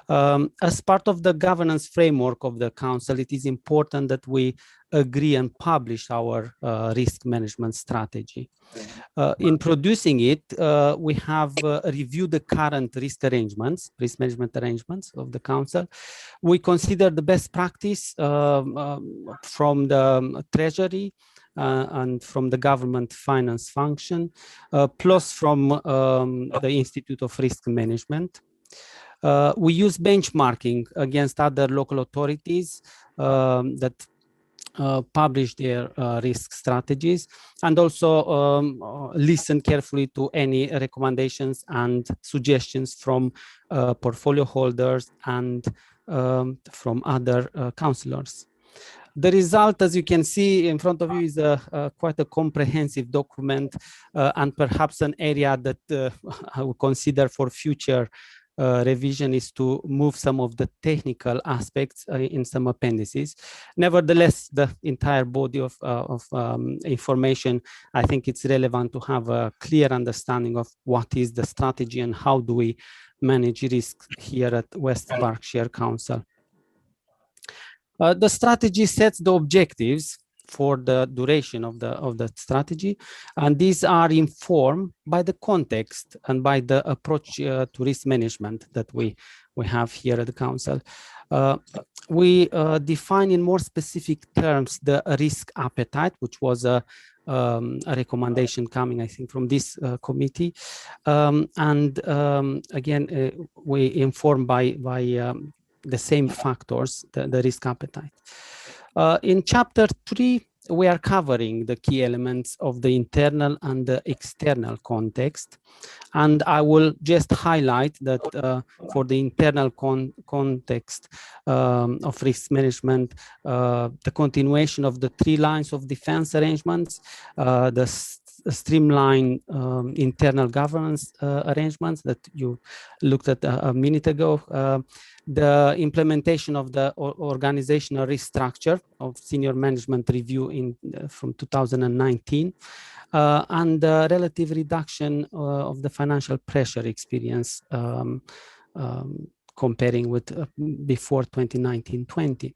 As part of the governance framework of the Council, it is important that we agree and publish our risk management strategy. In producing it, we have reviewed the current risk management arrangements of the Council. We consider the best practice from the Treasury and from the government finance function, plus from the Institute of Risk Management. We use benchmarking against other local authorities that publish their risk strategies, and also listen carefully to any recommendations and suggestions from portfolio holders and from other councillors. The result, as you can see in front of you, is quite a comprehensive document and perhaps an area that I would consider for future revision is to move some of the technical aspects in some appendices. Nevertheless, the entire body of information, I think it's relevant to have a clear understanding of what is the strategy and how do we manage risk here at West Berkshire Council. The strategy sets the objectives for the duration of the strategy, and these are informed by the context and by the approach to risk management that we have here at the Council. We define in more specific terms the risk appetite, which was a recommendation coming, I think, from this committee, and again we inform by the same factors, the risk appetite. In chapter 3, we are covering the key elements of the internal and the external context. And I will just highlight that for the internal context of risk management, the continuation of the 3 lines of defense arrangements, the streamlined internal governance arrangements that you looked at a minute ago, the implementation of the organizational restructure of senior management review from 2019, and the relative reduction of the financial pressure experience comparing with before 2019-20.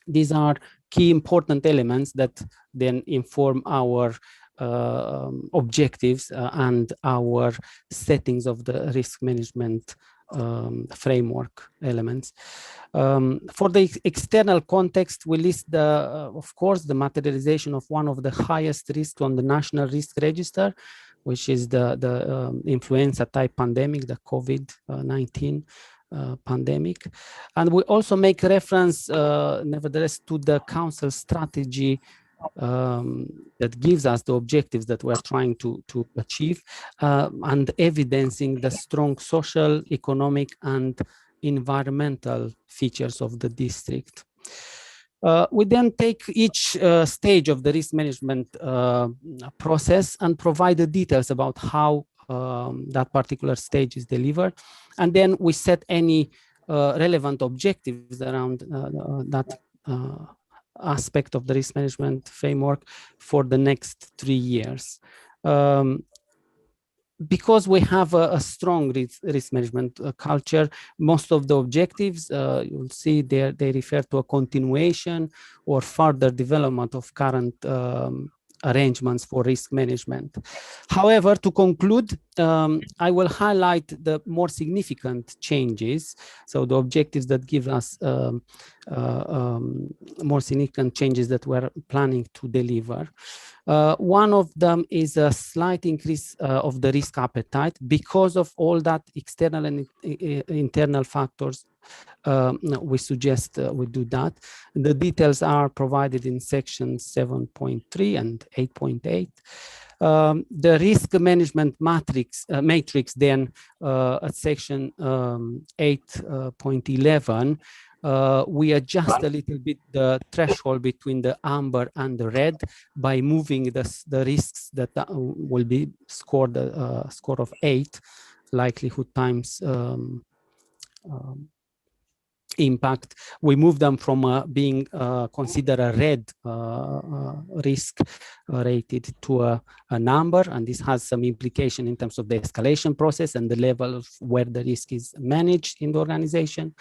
These are key important elements that then inform our objectives and our settings of the risk management framework elements. For the external context, we list of course, the materialization of one of the highest risks on the national risk register, which is the influenza type pandemic, the COVID-19 pandemic. And we also make reference, nevertheless, to the Council strategy that gives us the objectives that we're trying to achieve, and evidencing the strong social, economic, and environmental features of the district. We then take each stage of the risk management process and provide the details about how that particular stage is delivered. And then we set any relevant objectives around that aspect of the risk management framework for the next 3 years. Because we have a strong risk management culture, most of the objectives, you'll see there, they refer to a continuation or further development of current arrangements for risk management. However, to conclude, I will highlight the more significant changes. So the objectives that give us more significant changes that we're planning to deliver. One of them is a slight increase of the risk appetite because of all that external and internal factors. We suggest we do that. The details are provided in section 7.3 and 8.8. The risk management matrix then at section 8.11, we adjust a little bit the threshold between the amber and the red by moving the risks that will be scored a score of 8, likelihood times impact. We move them from being considered a red risk rated to a number, and this has some implication in terms of the escalation process and the level of where the risk is managed in the organization.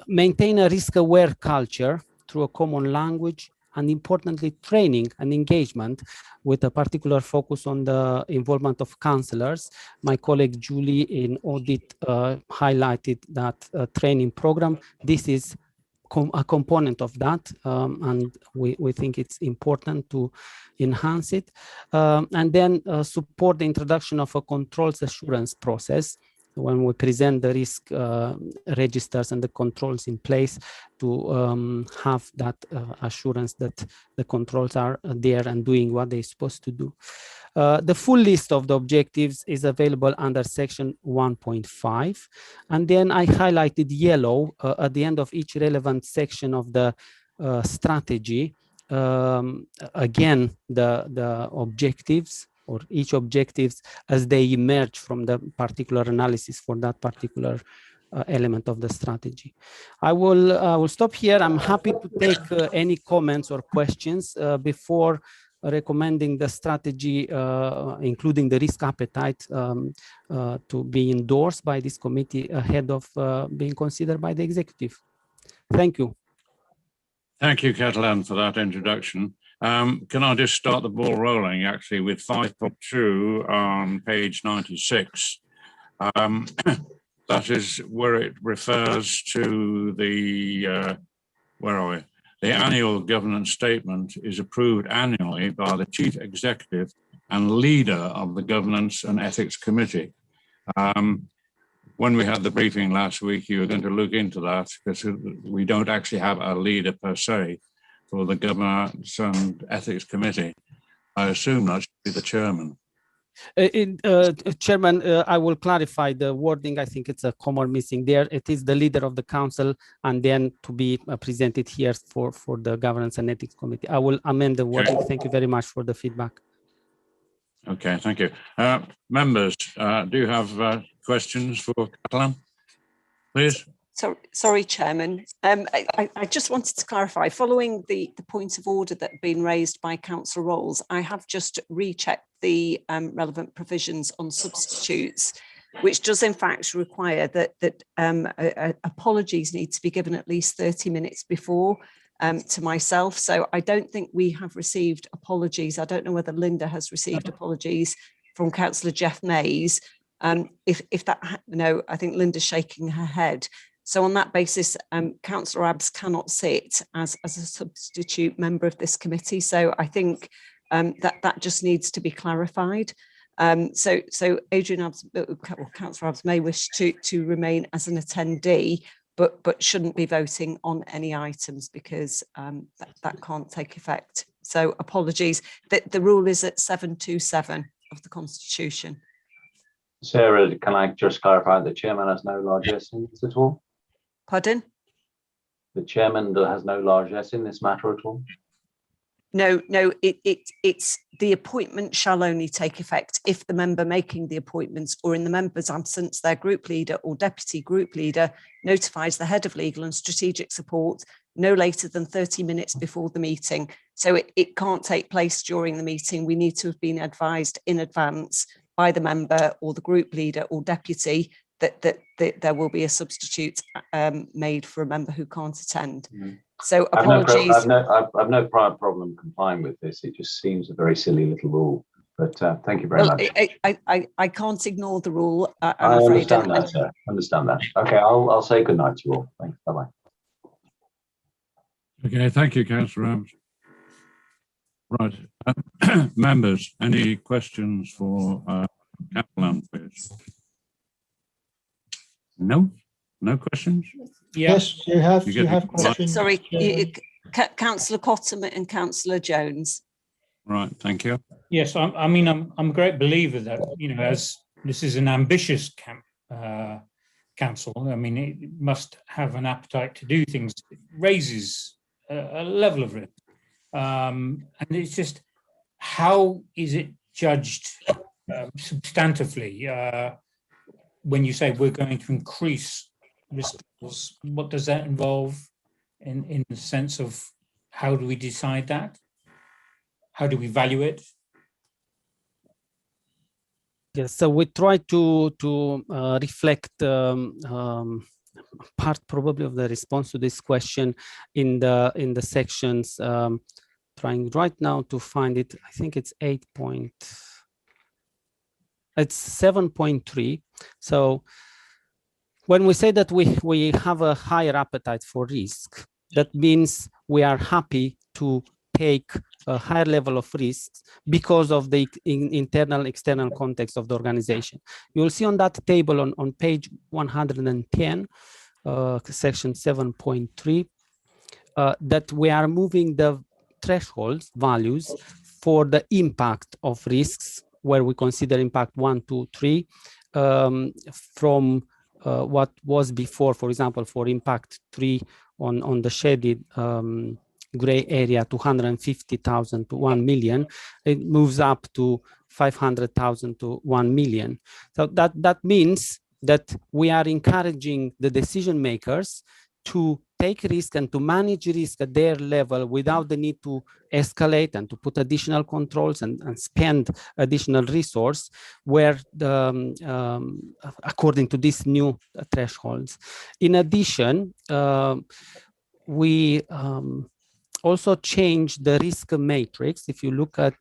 Maintain a risk-aware culture through a common language, and importantly, training and engagement with a particular focus on the involvement of counselors. My colleague Julie in Audit highlighted that training program. This is a component of that, and we think it's important to enhance it. And then support the introduction of a controls assurance process when we present the risk registers and the controls in place, to have that assurance that the controls are there and doing what they're supposed to do. The full list of the objectives is available under section 1.5. And then I highlighted yellow at the end of each relevant section of the strategy. Again, the objectives, or each objectives as they emerge from the particular analysis for that particular element of the strategy. I will stop here. I'm happy to take any comments or questions before recommending the strategy, including the risk appetite, to be endorsed by this committee ahead of being considered by the executive. Thank you. Thank you, Catalan, for that introduction. Can I just start the ball rolling actually with 5.2 on page 96? That is where it refers to the, where are we? The annual governance statement is approved annually by the Chief Executive and leader of the Governance and Ethics Committee. When we had the briefing last week, you were going to look into that, because we don't actually have a leader per se for the Governance and Ethics Committee. I assume that should be the chairman. Chairman, I will clarify the wording. I think it's a comma missing there. It is the leader of the council, and then to be presented here for the Governance and Ethics Committee. I will amend the wording. Okay. Thank you very much for the feedback. Okay, thank you. Members, do you have questions for Catalan, please? Sorry, Chairman. I just wanted to clarify, following the points of order that have been raised by Councillor Rolls, I have just rechecked the relevant provisions on substitutes, which does in fact require that apologies need to be given at least 30 minutes before to myself. So I don't think we have received apologies. I don't know whether Linda has received apologies from Councillor Jeff Mays. If that, no, I think Linda's shaking her head. So on that basis, Councillor Abbs cannot sit as a substitute member of this committee. So I think that just needs to be clarified. So Adrian Abbs, or Councillor Abbs may wish to remain as an attendee, but shouldn't be voting on any items because that can't take effect. So apologies. The rule is at 727 of the Constitution. Sarah, can I just clarify the chairman has no largesse in this at all? Pardon? The chairman has no largesse in this matter at all? No, it's the appointment shall only take effect if the member making the appointments or in the member's absence, their group leader or deputy group leader notifies the head of legal and strategic support no later than 30 minutes before the meeting. So it can't take place during the meeting. We need to have been advised in advance by the member or the group leader or deputy that there will be a substitute made for a member who can't attend. Mm. So apologies. I've no prior problem complying with this. It just seems a very silly little rule. But thank you very much. I can't ignore the rule. I understand that, sir. Understand that. Okay, I'll say good night to you all. Thanks. Bye bye. Okay, thank you, Councillor Abbs. Right, members, any questions for Kaplan, please? No questions. Yes, you have questions. Sorry, Councillor Cottam and Councillor Jones. Right, thank you. Yes, I'm a great believer that, as this is an ambitious council, I mean, it must have an appetite to do things. It raises a level of risk, and it's just, how is it judged substantively? When you say we're going to increase risk levels, what does that involve in the sense of how do we decide that? How do we value it? Yes, so we try to reflect part probably of the response to this question in the sections. Trying right now to find it. I think it's 7.3. So when we say that we have a higher appetite for risk, that means we are happy to take a higher level of risks because of the internal external context of the organization. You will see on that table on page 110, section 7.3, that we are moving the thresholds values for the impact of risks, where we consider impact 1, 2, 3, from what was before, for example, for impact 3 on the shaded gray area, 250,000 to 1 million, it moves up to 500,000 to 1 million. So that means that we are encouraging the decision makers to take risk and to manage risk at their level without the need to escalate and to put additional controls and spend additional resource where according to these new thresholds. In addition, we also change the risk matrix. If you look at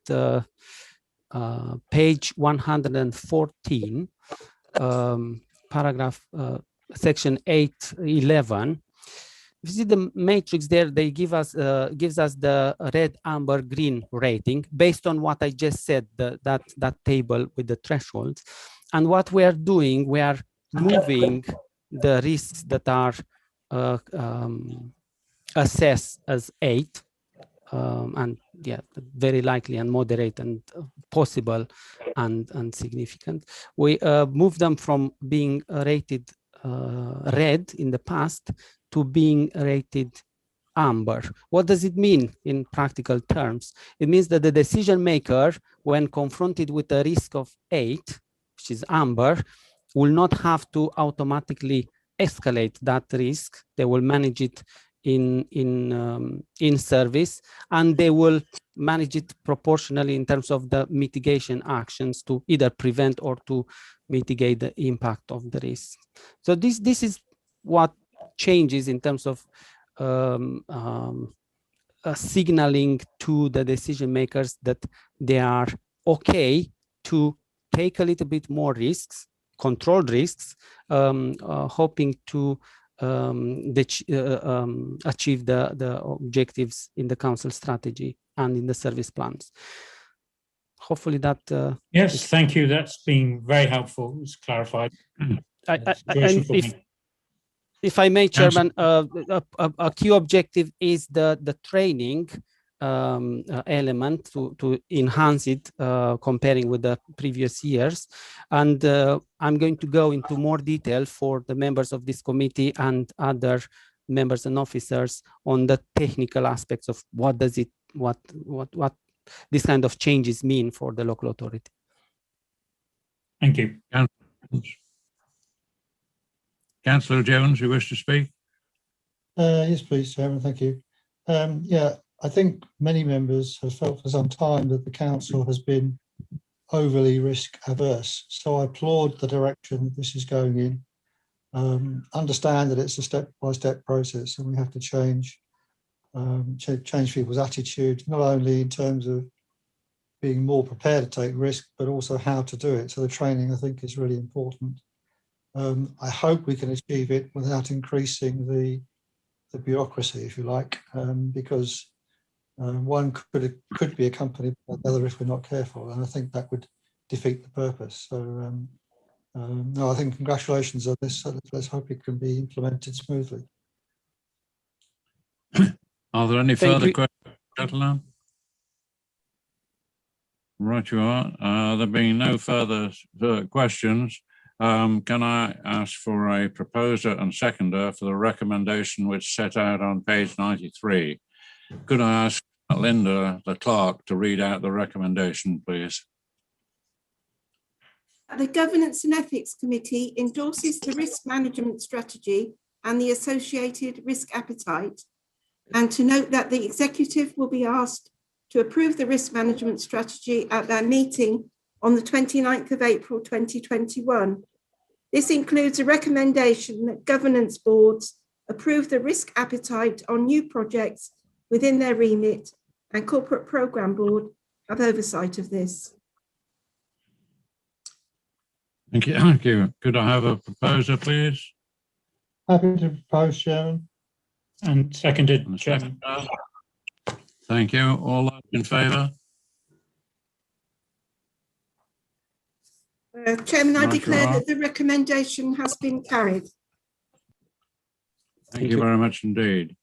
page 114, paragraph section 8.11, you see the matrix there, they gives us the red, amber, green rating based on what I just said, that table with the thresholds. And what we are doing, we are moving the risks that are assessed as 8, and yeah, very likely and moderate and possible and significant. We move them from being rated red in the past to being rated amber. What does it mean in practical terms? It means that the decision maker, when confronted with a risk of 8, which is amber, will not have to automatically escalate that risk. They will manage it in service, and they will manage it proportionally in terms of the mitigation actions to either prevent or to mitigate the impact of the risk. So this is what changes in terms of signaling to the decision makers that they are okay to take a little bit more risks control risks, hoping to achieve the objectives in the council strategy and in the service plans. Hopefully that. Yes, thank you. That's been very helpful. It's clarified. If I may, Chairman, a key objective is the training element to enhance it, comparing with the previous years. And I'm going to go into more detail for the members of this committee and other members and officers on the technical aspects of what does it, what this kind of changes mean for the local authority. Thank you. Councillor Jones, you wish to speak? Yes, please, Chairman. Thank you. Yeah, I think many members have felt for some time that the council has been overly risk averse. So I applaud the direction that this is going in. Understand that it's a step-by-step process, and we have to change people's attitude, not only in terms of being more prepared to take risk, but also how to do it. So the training, I think, is really important. I hope we can achieve it without increasing the bureaucracy, if you like, because one could be accompanied by the other if we're not careful, and I think that would defeat the purpose. So no, I think congratulations on this. Let's hope it can be implemented smoothly. Are there any further questions, gentlemen? Right, you are. There being no further questions, can I ask for a proposer and seconder for the recommendation which set out on page 93? Could I ask Linda, the clerk, to read out the recommendation, please? The Governance and Ethics Committee endorses the risk management strategy and the associated risk appetite, and to note that the executive will be asked to approve the risk management strategy at their meeting on the 29th of April 2021. This includes a recommendation that governance boards approve the risk appetite on new projects within their remit, and Corporate Programme Board have oversight of this. Thank you. Thank you. Could I have a proposer, please? Happy to propose, Chairman. And seconded, Chairman. Thank you. All those in favour? Chairman, I declare that the recommendation has been carried. Thank you very much indeed.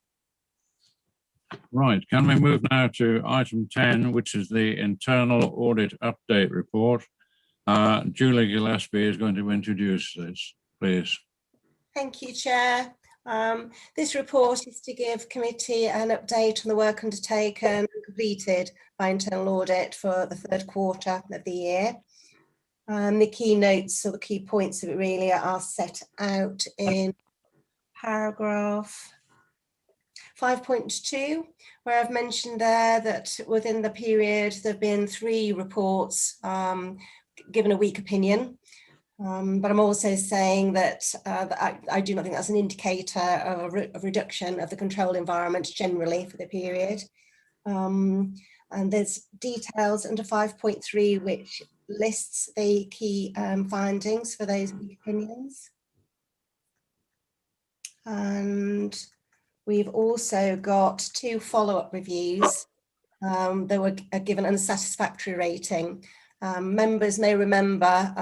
Right, can we move now to item 10, which is the internal audit update report? Julie Gillespie is going to introduce this, please. Thank you, Chair. This report is to give committee an update on the work undertaken and completed by internal audit for the third quarter of the year. The key notes or the key points of it really are set out in paragraph 5.2, where I've mentioned there that within the period there have been 3 reports given a weak opinion. But I'm also saying that I do not think that's an indicator of a reduction of the control environment generally for the period. And there's details under 5.3 which lists the key findings for those weak opinions. And we've also got 2 follow-up reviews that were given an unsatisfactory rating. Members may remember,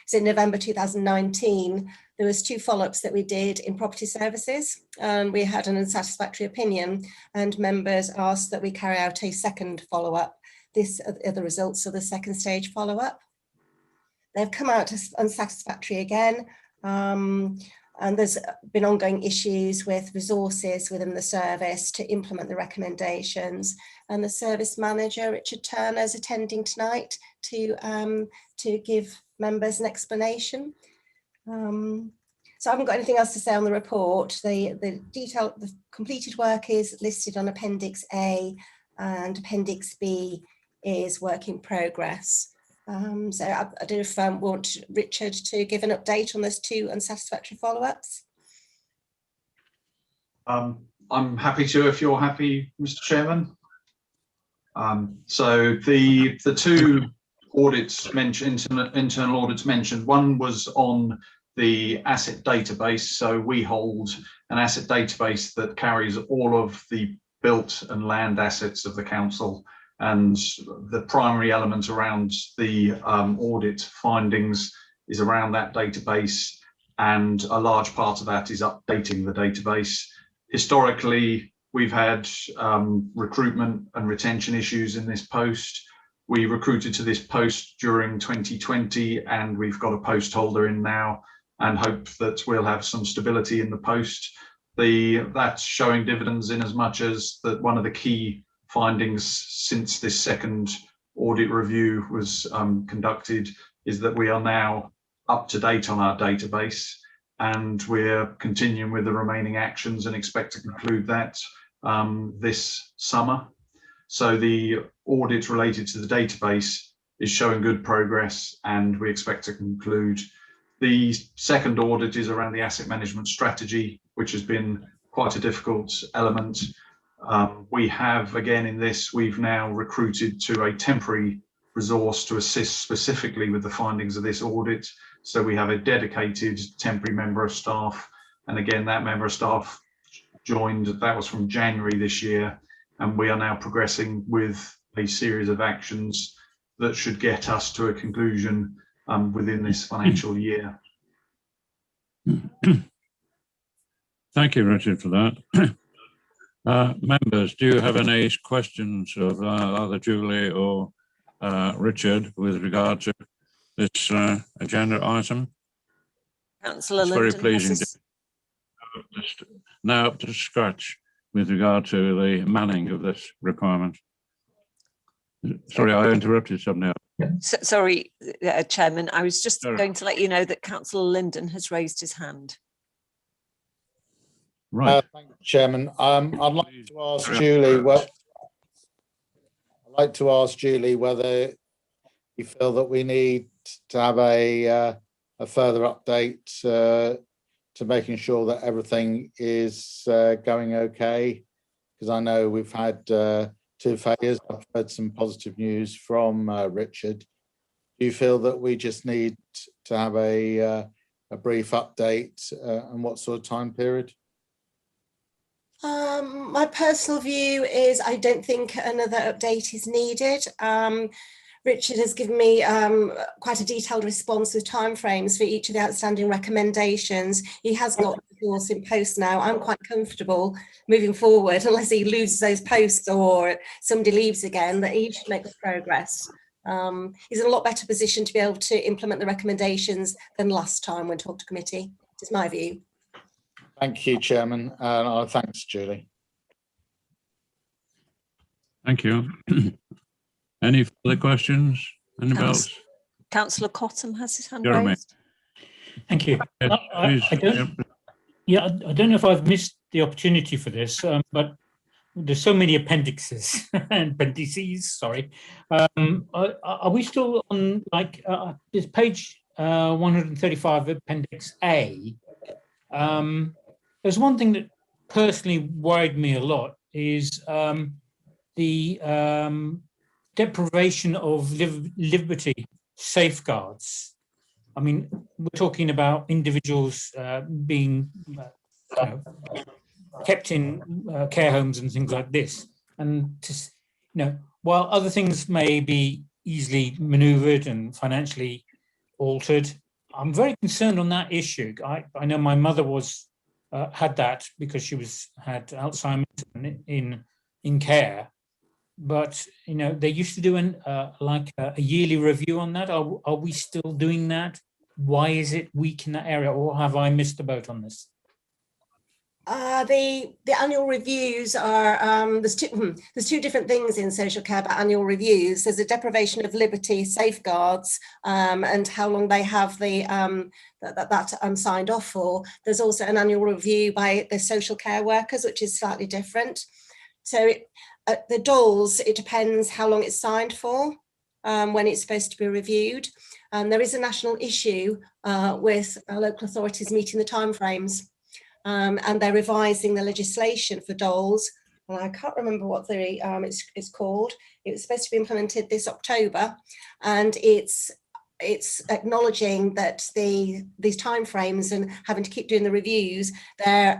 so in November 2019, there was 2 follow-ups that we did in property services, and we had an unsatisfactory opinion, and members asked that we carry out a second follow-up. This are the results of the second stage follow-up. They've come out as unsatisfactory again, and there's been ongoing issues with resources within the service to implement the recommendations. And the service manager, Richard Turner, is attending tonight to give members an explanation. So I haven't got anything else to say on the report. The completed work is listed on Appendix A, and Appendix B is work in progress. So I don't know if I want Richard to give an update on those 2 unsatisfactory follow-ups. I'm happy to, if you're happy, Mr. Chairman. So the 2 audits mentioned, internal audits mentioned. One was on the asset database. So we hold an asset database that carries all of the built and land assets of the council, and the primary element around the audit findings is around that database, and a large part of that is updating the database. Historically, we've had recruitment and retention issues in this post. We recruited to this post during 2020, and we've got a post holder in now, and hope that we'll have some stability in the post. That's showing dividends in as much as that one of the key findings since this second audit review was conducted is that we are now up to date on our database, and we're continuing with the remaining actions and expect to conclude that this summer. So the audit related to the database is showing good progress, and we expect to conclude. The second audit is around the asset management strategy, which has been quite a difficult element. We have, again in this, we've now recruited to a temporary resource to assist specifically with the findings of this audit. So we have a dedicated temporary member of staff. And again, that member of staff joined, that was from January this year. And we are now progressing with a series of actions that should get us to a conclusion within this financial year. Thank you, Richard, for that. Members, do you have any questions of either Julie or Richard with regard to this agenda item? Councillor It's Linden very pleasing. Now up to scratch with regard to the manning of this requirement. Sorry, I interrupted something else. Sorry, Chairman, I was just going to let you know that Councillor Linden has raised his hand. Right. Thank you, Chairman. I'd like to ask Julie. I'd like to ask Julie whether you feel that we need to have a further update to making sure that everything is going okay, because I know we've had 2 failures. I've heard some positive news from Richard. Do you feel that we just need to have a brief update, and what sort of time period? My personal view is I don't think another update is needed. Richard has given me quite a detailed response with timeframes for each of the outstanding recommendations. He has got the course in post now. I'm quite comfortable moving forward, unless he loses those posts or somebody leaves again, that he should make the progress. He's in a lot better position to be able to implement the recommendations than last time when talked to committee. It's my view. Thank you, Chairman. Thanks, Julie. Thank you. Any further questions? Anybody else? Councillor Cottam has his hand Jeremy. raised. Thank you. I don't know if I've missed the opportunity for this, but there's so many appendices and appendices. Sorry, are we still on this page 135, Appendix A? There's one thing that personally worried me a lot is the deprivation of liberty safeguards. I mean, we're talking about individuals being kept in care homes and things like this. And while other things may be easily manoeuvred and financially altered, I'm very concerned on that issue. I know my mother had that because she had Alzheimer's in care, but they used to do a yearly review on that. Are we still doing that? Why is it weak in that area, or have I missed the boat on this? The annual reviews are there's two different things in social care about annual reviews. There's a deprivation of liberty safeguards and how long they have that signed off for. There's also an annual review by the social care workers, which is slightly different. So the DOLS, it depends how long it's signed for, when it's supposed to be reviewed. There is a national issue with local authorities meeting the timeframes. And they're revising the legislation for DOLS and I can't remember what the it's called. It was supposed to be implemented this October, and it's acknowledging that these timeframes and having to keep doing the reviews, they're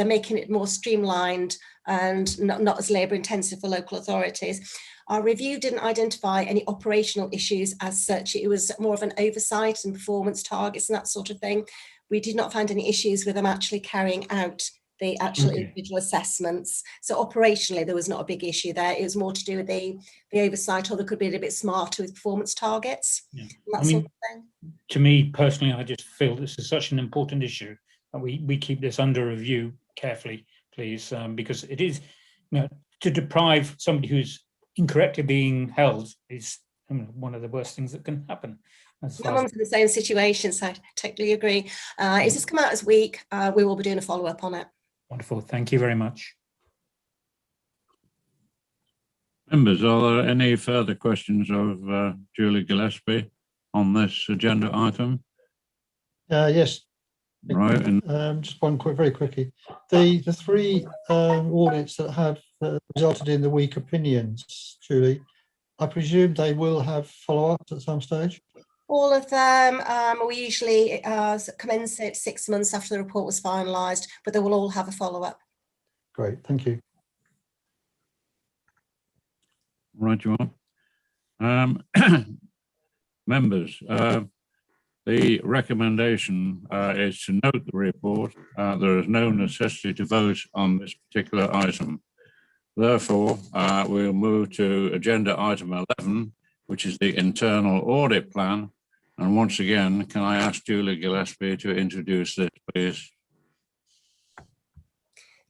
making it more streamlined and not as labour intensive for local authorities. Our review didn't identify any operational issues as such. It was more of an oversight and performance targets and that sort of thing. We did not find any issues with them actually carrying out the actual individual assessments. So operationally, there was not a big issue there. It was more to do with the oversight, or they could be a little bit smarter with performance targets. Yeah. That sort of thing. To me personally, I just feel this is such an important issue that we keep this under review carefully, please, because it is, to deprive somebody who's incorrectly being held is one of the worst things that can happen. My mum's in the same situation, so I totally agree. It's just come out this week. We will be doing a follow-up on it. Wonderful. Thank you very much. Members, are there any further questions of Julie Gillespie on this agenda item? Yes. Right. Just one very quickly. The three audits that have resulted in the weak opinions, Julie, I presume they will have follow-ups at some stage? All of them, we usually commence it 6 months after the report was finalised, but they will all have a follow-up. Great, thank you. Right, you are. Members, the recommendation is to note the report. There is no necessity to vote on this particular item. Therefore, we'll move to agenda item 11, which is the internal audit plan. And once again, can I ask Julie Gillespie to introduce this, please?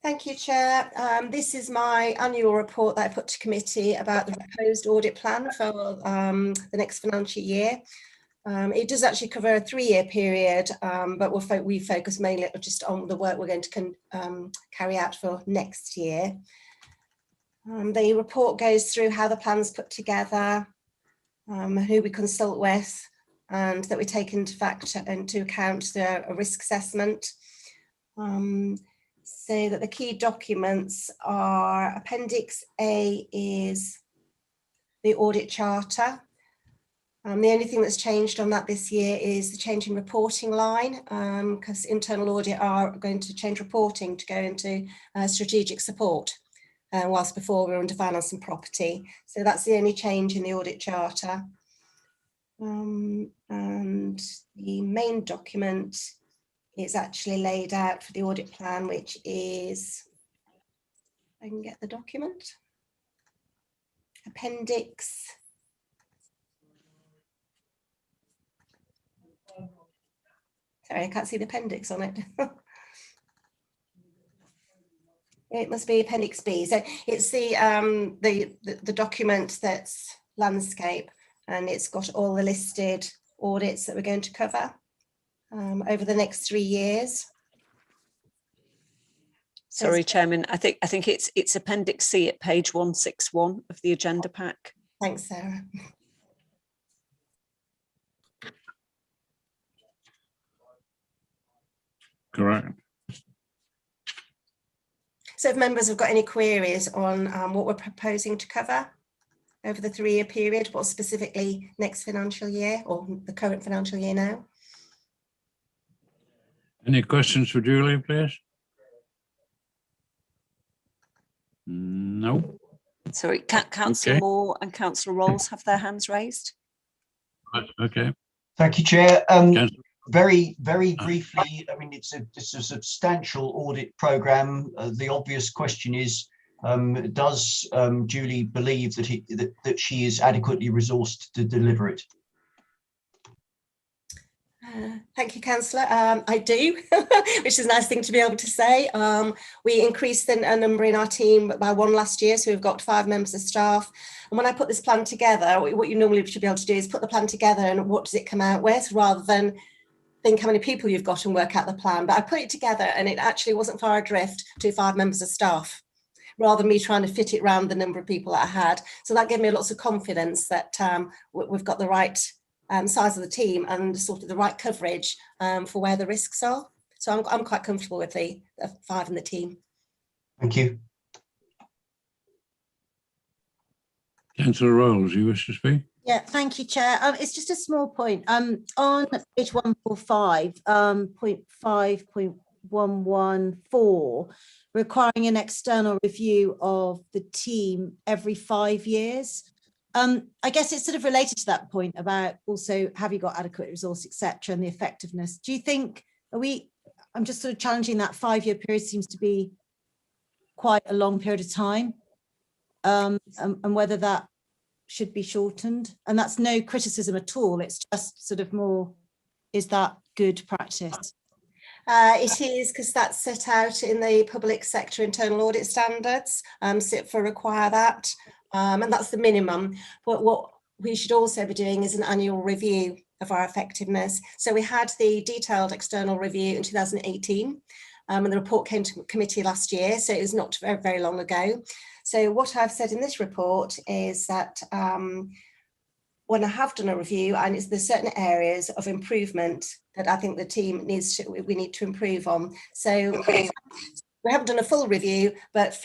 Thank you, Chair. This is my annual report that I put to committee about the proposed audit plan for the next financial year. It does actually cover a 3-year period, but we focus mainly just on the work we're going to carry out for next year. The report goes through how the plan's put together, who we consult with, and that we take into account the risk assessment. So that the key documents are Appendix A is the audit charter. The only thing that's changed on that this year is the change in reporting line, because internal audit are going to change reporting to go into strategic support, whilst before we were under finance and property. So that's the only change in the audit charter. And the main document is actually laid out for the audit plan, which is, I can get the document, Appendix. Sorry, I can't see the appendix on it. It must be Appendix B. So it's the document that's landscape, and it's got all the listed audits that we're going to cover over the next 3 years. Sorry, Chairman, I think it's Appendix C at page 161 of the agenda pack. Thanks, Sarah. Correct. So if members have got any queries on what we're proposing to cover over the 3-year period, what specifically next financial year or the current financial year now? Any questions for Julie, please? No. Sorry, Councillor Moore and Councillor Rolls have their hands raised. Okay. Thank you, Chair. Very briefly, I mean, it's a substantial audit programme. The obvious question is, does Julie believe that she is adequately resourced to deliver it? Thank you, Councillor. I do, which is a nice thing to be able to say. We increased the number in our team by 1 last year, so we've got 5 members of staff. And when I put this plan together, what you normally should be able to do is put the plan together and what does it come out with, rather than think how many people you've got and work out the plan. But I put it together and it actually wasn't far adrift to 5 members of staff, rather than me trying to fit it around the number of people that I had. So that gave me lots of confidence that we've got the right size of the team and sort of the right coverage for where the risks are. So I'm quite comfortable with the 5 in the team. Thank you. Councillor Rolls, you wish to speak? Yeah, thank you, Chair. It's just a small point. On page 145, point 5.114, requiring an external review of the team every 5 years. I guess it's sort of related to that point about also, have you got adequate resource, etc., and the effectiveness. Do you think, I'm just sort of challenging that 5-year period seems to be quite a long period of time, and whether that should be shortened. And that's no criticism at all. It's just sort of more, is that good practice? It is, because that's set out in the public sector internal audit standards, CIPFA require that, and that's the minimum. But what we should also be doing is an annual review of our effectiveness. So we had the detailed external review in 2018, and the report came to committee last year, so it was not very, very long ago. So what I've said in this report is that when I have done a review, and there's certain areas of improvement that I think the team we need to improve on. So we haven't done a full review, but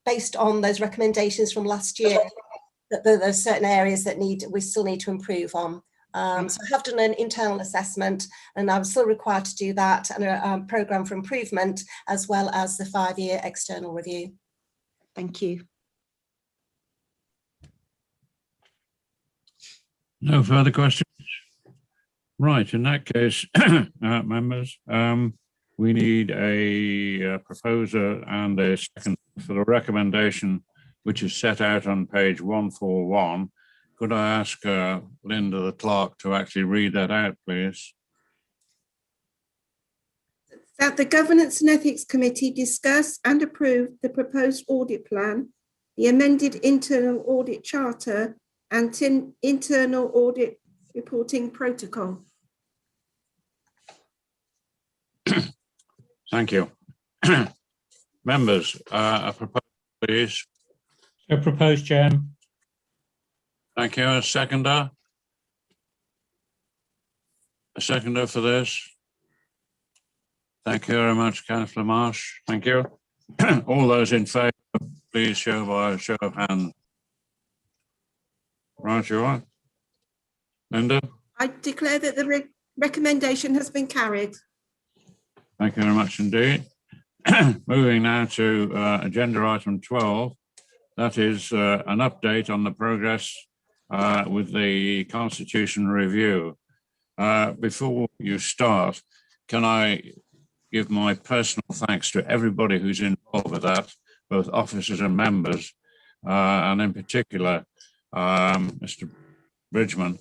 based on those recommendations from last year, that there's certain areas that we still need to improve on. So I have done an internal assessment, and I'm still required to do that, and a programme for improvement, as well as the 5-year external review. Thank you. No further questions? Right, in that case, members, we need a proposer and a second for the recommendation, which is set out on page 141. Could I ask Linda, the clerk, to actually read that out, please? That the Governance and Ethics Committee discuss and approve the proposed audit plan, the amended internal audit charter, and internal audit reporting protocol. Thank you. Members, a proposal, please. So proposed, Chairman. Thank you. A seconder? A seconder for this? Thank you very much, Councillor Marsh. Thank you. All those in favour, please show by a show of hands. Right, you are. Linda? I declare that the recommendation has been carried. Thank you very much indeed. Moving now to agenda item 12. That is an update on the progress with the Constitution review. Before you start, can I give my personal thanks to everybody who's involved with that, both officers and members, and in particular, Mr. Bridgman,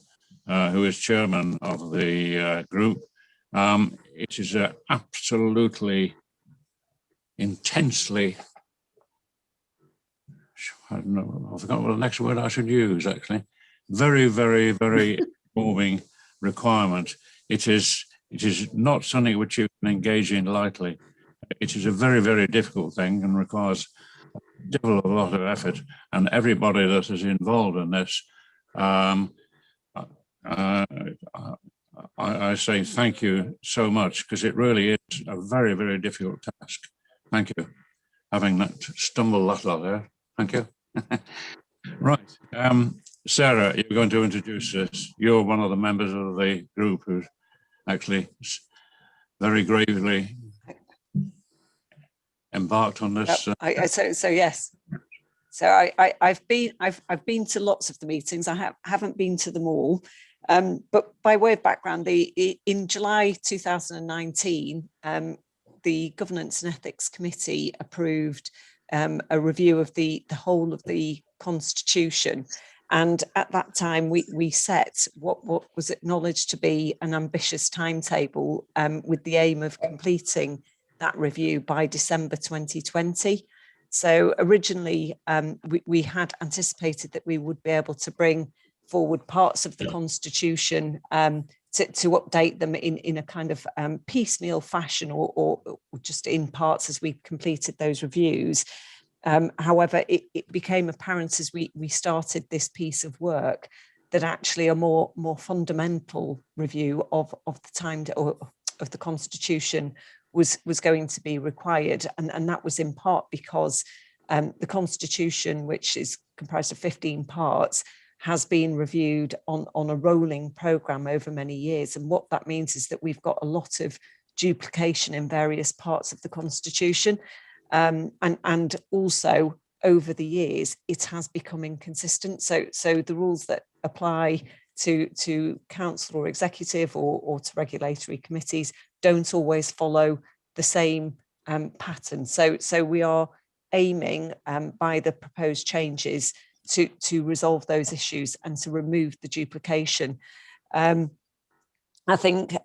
who is chairman of the group. It is absolutely intensely, I don't know, I forgot what the next word I should use, actually. Very, very, very involving requirement. It is not something which you can engage in lightly. It is a very, very difficult thing and requires a devil of a lot of effort, and everybody that is involved in this, I say thank you so much, because it really is a very, very difficult task. Thank you. Having that stumble that lot there. Thank you. Right. Sarah, you're going to introduce us. You're one of the members of the group who's actually very gravely embarked on this. So yes. So I've been to lots of the meetings. I haven't been to them all. But by way of background, in July 2019, the Governance and Ethics Committee approved a review of the whole of the Constitution. And at that time, we set what was acknowledged to be an ambitious timetable with the aim of completing that review by December 2020. So originally, we had anticipated that we would be able to bring forward parts of the Constitution to update them in a kind of piecemeal fashion or just in parts as we completed those reviews. However, it became apparent as we started this piece of work that actually a more fundamental review of the time or of the Constitution was going to be required, and that was in part because The Constitution, which is comprised of 15 parts, has been reviewed on a rolling programme over many years. And what that means is that we've got a lot of duplication in various parts of the Constitution. And also over the years, it has become inconsistent. So the rules that apply to council or executive or to regulatory committees don't always follow the same pattern. So we are aiming by the proposed changes to resolve those issues and to remove the duplication. I think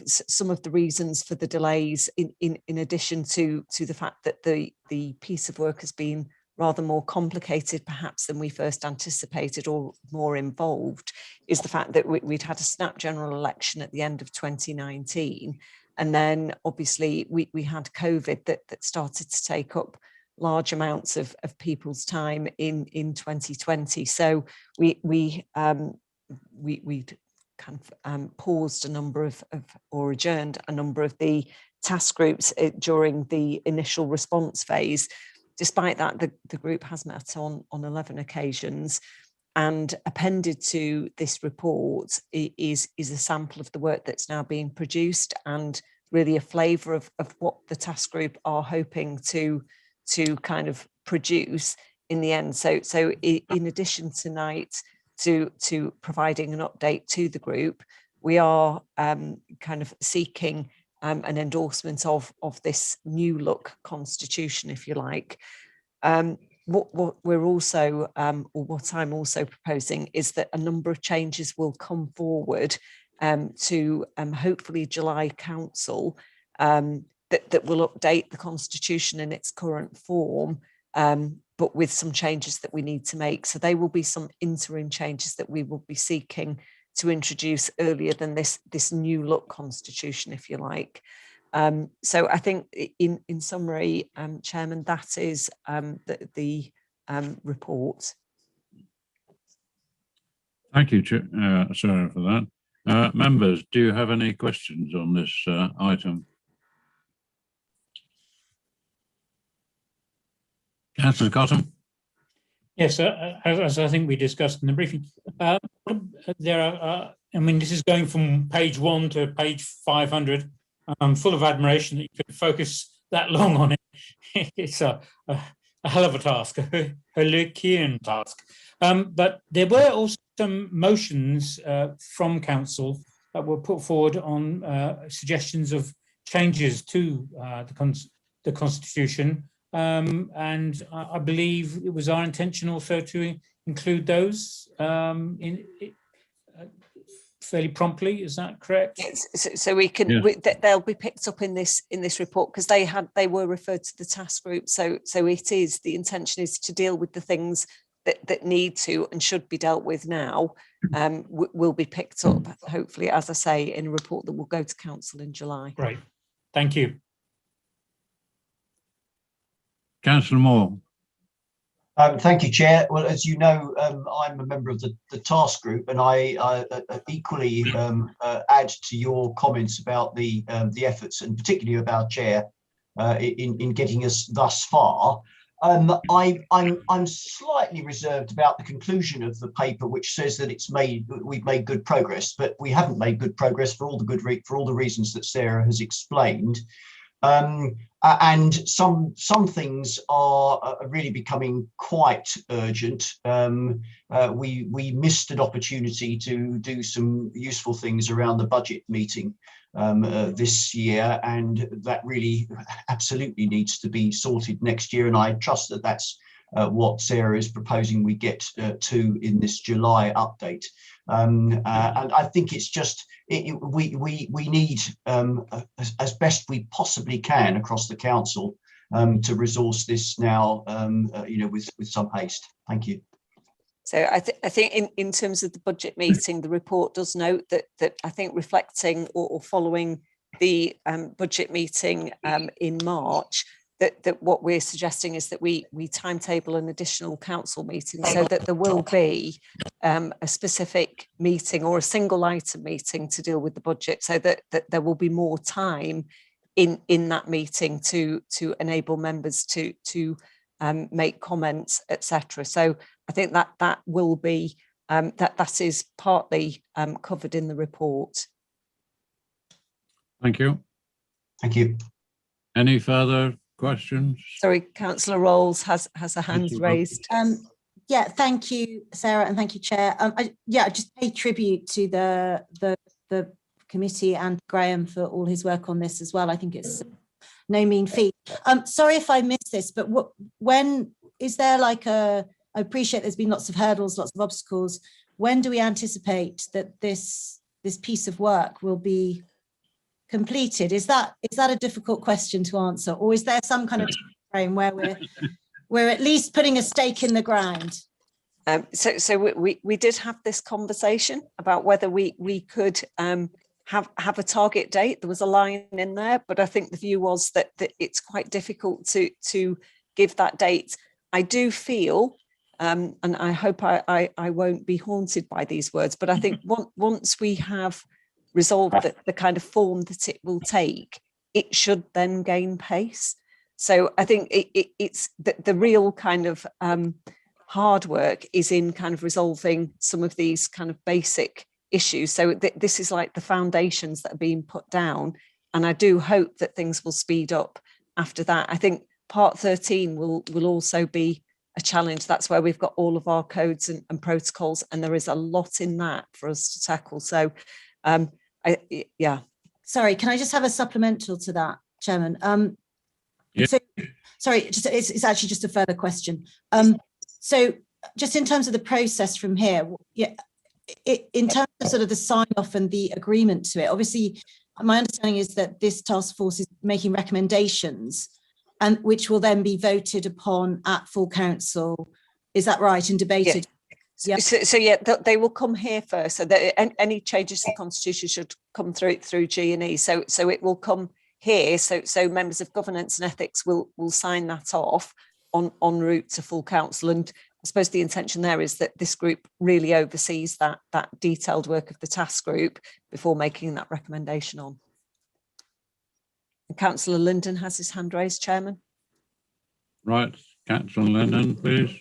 some of the reasons for the delays, in addition to the fact that the piece of work has been rather more complicated perhaps than we first anticipated or more involved, is the fact that we'd had a snap general election at the end of 2019. And then obviously we had COVID that started to take up large amounts of people's time in 2020. So we kind of paused a number of or adjourned a number of the task groups during the initial response phase. Despite that, the group has met on 11 occasions, and appended to this report is a sample of the work that's now being produced and really a flavour of what the task group are hoping to kind of produce in the end. So in addition tonight to providing an update to the group, we are kind of seeking an endorsement of this new look constitution, if you like. What we're also, or what I'm also proposing, is that a number of changes will come forward to hopefully July Council that will update the constitution in its current form, but with some changes that we need to make. So they will be some interim changes that we will be seeking to introduce earlier than this new look constitution, if you like. So I think in summary, Chairman, that is the report. Thank you, Sarah, for that. Members, do you have any questions on this item? Councillor Cottam. Yes, as I think we discussed in the briefing, there are, I mean, this is going from page 1 to page 500. I'm full of admiration that you could focus that long on it. It's a hell of a task, a Herculean task. But there were also some motions from council that were put forward on suggestions of changes to the constitution. And I believe it was our intention also to include those fairly promptly. Is that correct? Yes, so we can. Yes. They'll be picked up in this report because they were referred to the task group. So it is, the intention is to deal with the things that need to and should be dealt with now. Will be picked up hopefully, as I say, in a report that will go to council in July. Great, thank you. Councillor Moore. Thank you, Chair. Well, as you know, I'm a member of the task group, and I equally add to your comments about the efforts, and particularly of our Chair, in getting us thus far. I'm slightly reserved about the conclusion of the paper, which says that we've made good progress, but we haven't made good progress for all the reasons that Sarah has explained. And some things are really becoming quite urgent. We missed an opportunity to do some useful things around the budget meeting this year, and that really absolutely needs to be sorted next year. And I trust that that's what Sarah is proposing we get to in this July update. And I think it's just we need as best we possibly can across the council to resource this now, with some haste. Thank you. So I think in terms of the budget meeting, the report does note that I think reflecting or following the budget meeting in March, that what we're suggesting is that we timetable an additional council meeting so that there will be a specific meeting or a single item meeting to deal with the budget, so that there will be more time in that meeting to enable members to make comments, etc. So I think that will be that is partly covered in the report. Thank you. Thank you. Any further questions? Sorry, Councillor Rolls has a hand raised. Yeah, thank you, Sarah, and thank you, Chair. I just pay tribute to the committee and Graham for all his work on this as well. I think it's no mean feat. Sorry if I missed this, but when is there like I appreciate there's been lots of hurdles, lots of obstacles. When do we anticipate that this piece of work will be completed? Is that a difficult question to answer, or is there some kind of frame where we're at least putting a stake in the ground? So we did have this conversation about whether we could have a target date. There was a line in there, but I think the view was that it's quite difficult to give that date. I do feel, and I hope I won't be haunted by these words, but I think once we have resolved the kind of form that it will take, it should then gain pace. So I think it's the real kind of hard work is in kind of resolving some of these kind of basic issues. So this is like the foundations that are being put down, and I do hope that things will speed up after that. I think part 13 will also be a challenge. That's where we've got all of our codes and protocols, and there is a lot in that for us to tackle. So yeah. Sorry, can I just have a supplemental to that, Chairman? Yes. So, sorry, it's actually just a further question. So just in terms of the process from here, in terms of sort of the sign off and the agreement to it, obviously my understanding is that this task force is making recommendations, and which will then be voted upon at full council. Is that right? And debated? Yeah. So yeah, they will come here first. So that any changes to the constitution should come through G&E. So it will come here. So members of governance and ethics will sign that off en route to full council. And I suppose the intention there is that this group really oversees that detailed work of the task group before making that recommendation on. And Councillor Linden has his hand raised, Chairman. Right, Councillor Linden, please.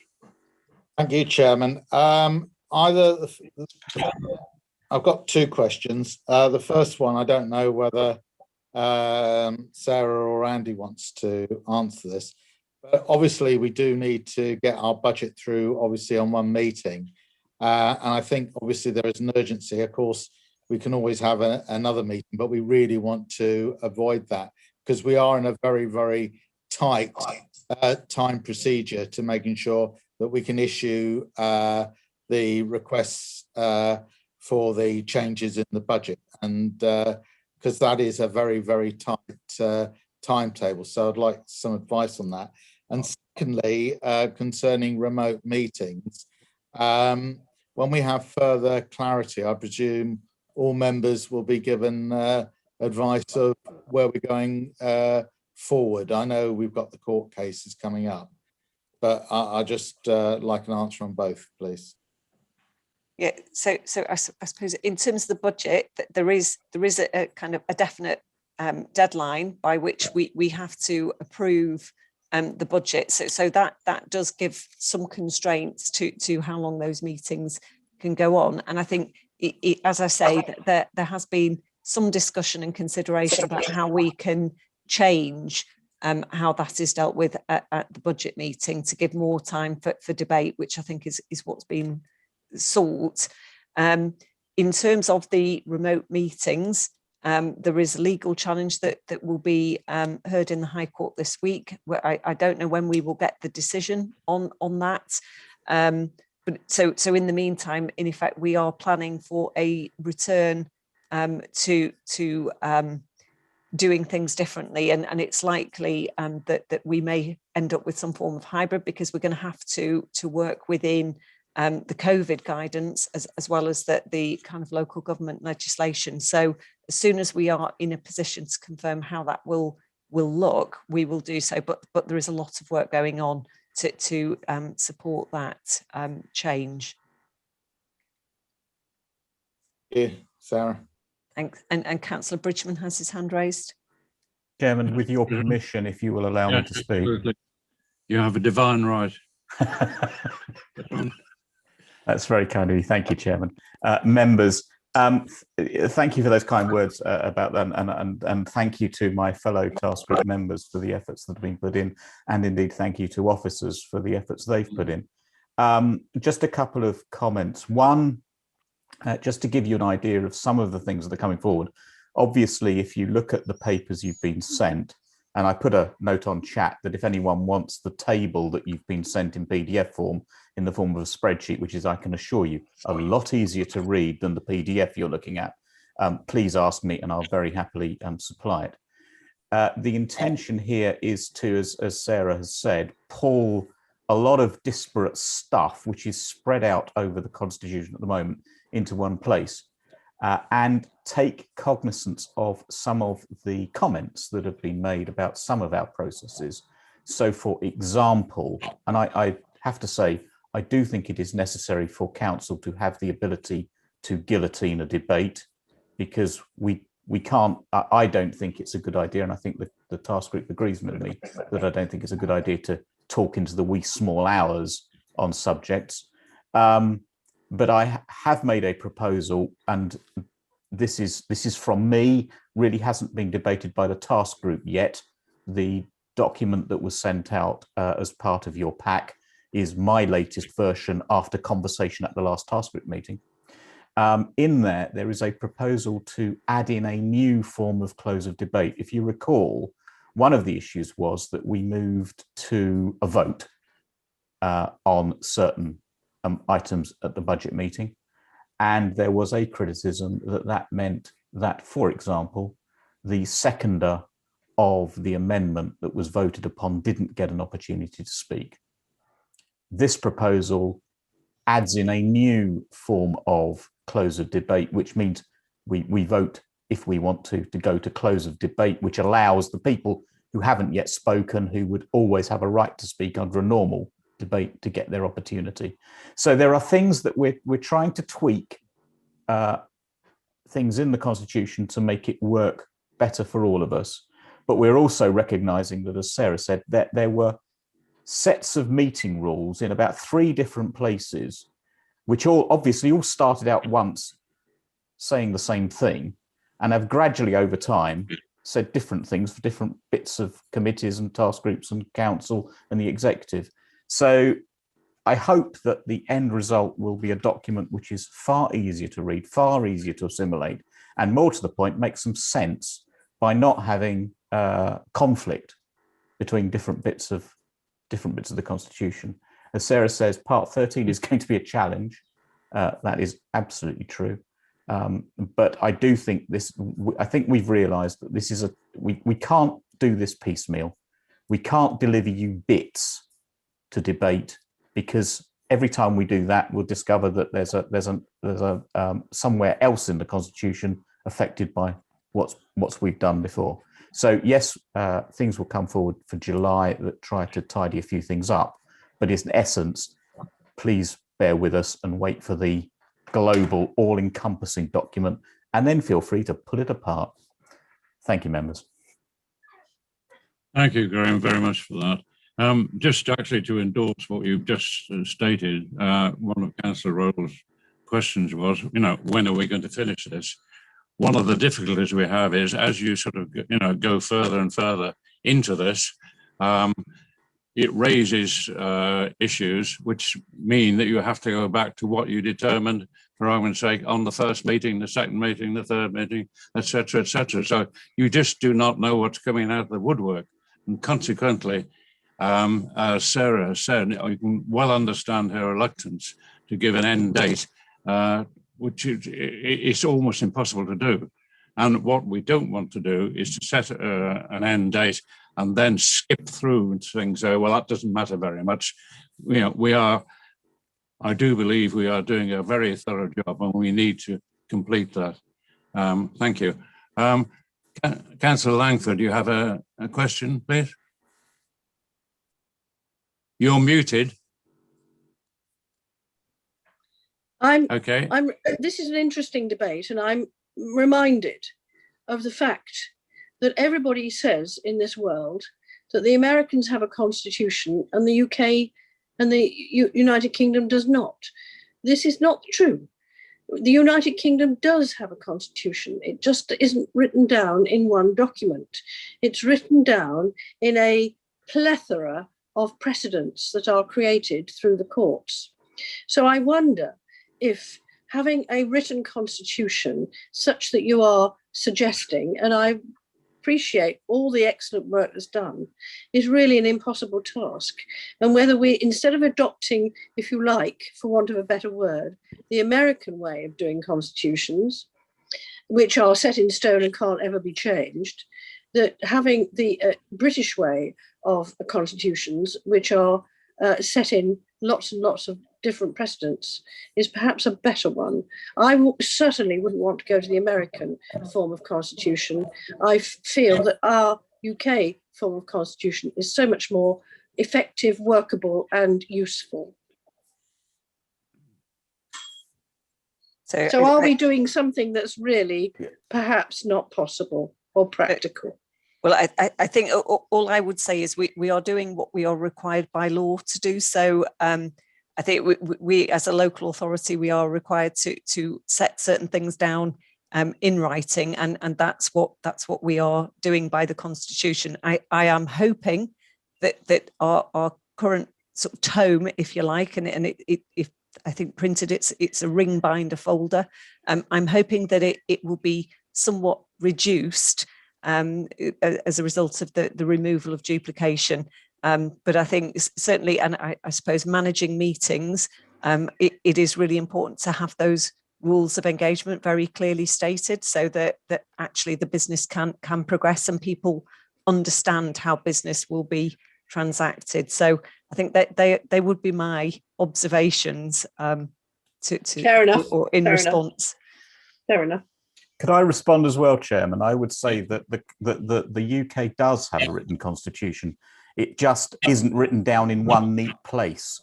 Thank you, Chairman. I've got two questions. The first one, I don't know whether Sarah or Andy wants to answer this, but obviously we do need to get our budget through, obviously, on one meeting. And I think obviously there is an urgency. Of course, we can always have another meeting, but we really want to avoid that because we are in a very, very tight time procedure to making sure that we can issue the requests for the changes in the budget, and because that is a very, very tight timetable. So I'd like some advice on that. And secondly, concerning remote meetings, when we have further clarity, I presume all members will be given advice of where we're going forward. I know we've got the court cases coming up, but I just like an answer on both, please. Yeah, so I suppose in terms of the budget, there is a kind of a definite deadline by which we have to approve the budget. So that does give some constraints to how long those meetings can go on. And I think, as I say, that there has been some discussion and consideration about how we can change how that is dealt with at the budget meeting to give more time for debate, which I think is what's been sought. In terms of the remote meetings, there is a legal challenge that will be heard in the High Court this week. Where I don't know when we will get the decision on that. But so in the meantime, in effect, we are planning for a return to doing things differently, and it's likely that we may end up with some form of hybrid, because we're going to have to work within the COVID guidance as well as the kind of local government legislation. So as soon as we are in a position to confirm how that will look, we will do so. But there is a lot of work going on to support that change. Yeah, Sarah. Thanks. And Councillor Bridgman has his hand raised. Chairman, with your permission, if you will allow me to speak. You have a divine right. That's very kind of you. Thank you, Chairman. Members, thank you for those kind words about that, and thank you to my fellow task group members for the efforts that have been put in, and indeed thank you to officers for the efforts they've put in. Just a couple of comments. One, just to give you an idea of some of the things that are coming forward. Obviously, if you look at the papers you've been sent, and I put a note on chat that if anyone wants the table that you've been sent in PDF form, in the form of a spreadsheet, which is, I can assure you, a lot easier to read than the PDF you're looking at, please ask me and I'll very happily supply it. The intention here is to, as Sarah has said, pull a lot of disparate stuff, which is spread out over the Constitution at the moment, into one place. And take cognizance of some of the comments that have been made about some of our processes. So, for example, and I have to say, I do think it is necessary for council to have the ability to guillotine a debate, because we can't, I don't think it's a good idea, and I think the task group agrees with me that I don't think it's a good idea to talk into the wee small hours on subjects. But I have made a proposal, and this is from me, really hasn't been debated by the task group yet. The document that was sent out as part of your pack is my latest version after conversation at the last task group meeting. In there is a proposal to add in a new form of close of debate. If you recall, one of the issues was that we moved to a vote on certain items at the budget meeting. And there was a criticism that meant that, for example, the seconder of the amendment that was voted upon didn't get an opportunity to speak. This proposal adds in a new form of close of debate, which means we vote, if we want to go to close of debate, which allows the people who haven't yet spoken, who would always have a right to speak under a normal debate, to get their opportunity. So there are things that we're trying to tweak, things in the Constitution to make it work better for all of us. But we're also recognizing that, as Sarah said, that there were sets of meeting rules in about 3 different places, which all obviously started out once saying the same thing and have gradually over time said different things for different bits of committees and task groups and council and the executive. So I hope that the end result will be a document which is far easier to read, far easier to assimilate, and more to the point, make some sense by not having conflict between different bits of the Constitution. As Sarah says, Part 13 is going to be a challenge. That is absolutely true. But I do think I think we've realised that this is we can't do this piecemeal. We can't deliver you bits to debate, because every time we do that, we'll discover that there's a somewhere else in the Constitution affected by what's we've done before. So yes, things will come forward for July that try to tidy a few things up, but in essence, please bear with us and wait for the global, all-encompassing document, and then feel free to pull it apart. Thank you, members. Thank you, Graham, very much for that. Just actually to endorse what you've just stated, one of Councillor Roll's questions was, when are we going to finish this? One of the difficulties we have is, as you sort of, go further and further into this, it raises issues which mean that you have to go back to what you determined, for argument's sake, on the first meeting, the second meeting, the third meeting, etc., etc. So you just do not know what's coming out of the woodwork, and consequently, as Sarah has said, you can well understand her reluctance to give an end date, which it's almost impossible to do. And what we don't want to do is to set an end date and then skip through and things. So, well, that doesn't matter very much. I do believe we are doing a very thorough job, and we need to complete that. Thank you. Councillor Langford, do you have a question, please? You're muted. This is an interesting debate, and I'm reminded of the fact that everybody says in this world that the Americans have a constitution and the UK and the United Kingdom does not. This is not true. The United Kingdom does have a constitution. It just isn't written down in one document. It's written down in a plethora of precedents that are created through the courts. So I wonder if having a written constitution such that you are suggesting, and I appreciate all the excellent work that's done, is really an impossible task. And whether we, instead of adopting, if you like, for want of a better word, the American way of doing constitutions, which are set in stone and can't ever be changed, that having the British way of constitutions, which are set in lots and lots of different precedents, is perhaps a better one. I certainly wouldn't want to go to the American form of constitution. I feel that our UK form of constitution is so much more effective, workable and useful. So are we doing something that's really perhaps not possible or practical? Well, I think all I would say is we are doing what we are required by law to do. So I think we as a local authority, we are required to set certain things down in writing, and that's what we are doing by the Constitution. I am hoping that our current sort of tome, if you like, and if I think printed, it's a ring binder folder. I'm hoping that it will be somewhat reduced as a result of the removal of duplication. But I think certainly, and I suppose managing meetings, it is really important to have those rules of engagement very clearly stated, so that actually the business can progress and people understand how business will be transacted. So I think that they would be my observations Fair enough. or in response. Fair enough. Could I respond as well, Chairman? I would say that the UK does have a written constitution. It just isn't written down in one neat place.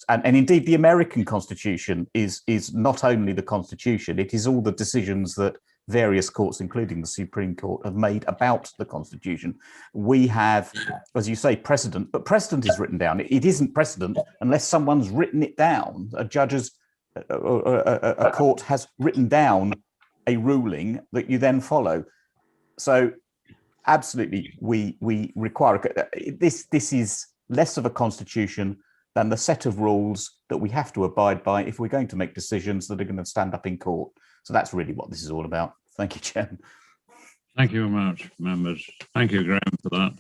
And indeed the American Constitution is not only the Constitution, it is all the decisions that various courts, including the Supreme Court, have made about the Constitution. We have, as you say, precedent, but precedent is written down. It isn't precedent unless someone's written it down. A court has written down a ruling that you then follow. So absolutely, we require this is less of a constitution than the set of rules that we have to abide by if we're going to make decisions that are going to stand up in court. So that's really what this is all about. Thank you, Chairman. Thank you very much, members. Thank you, Graham, for that.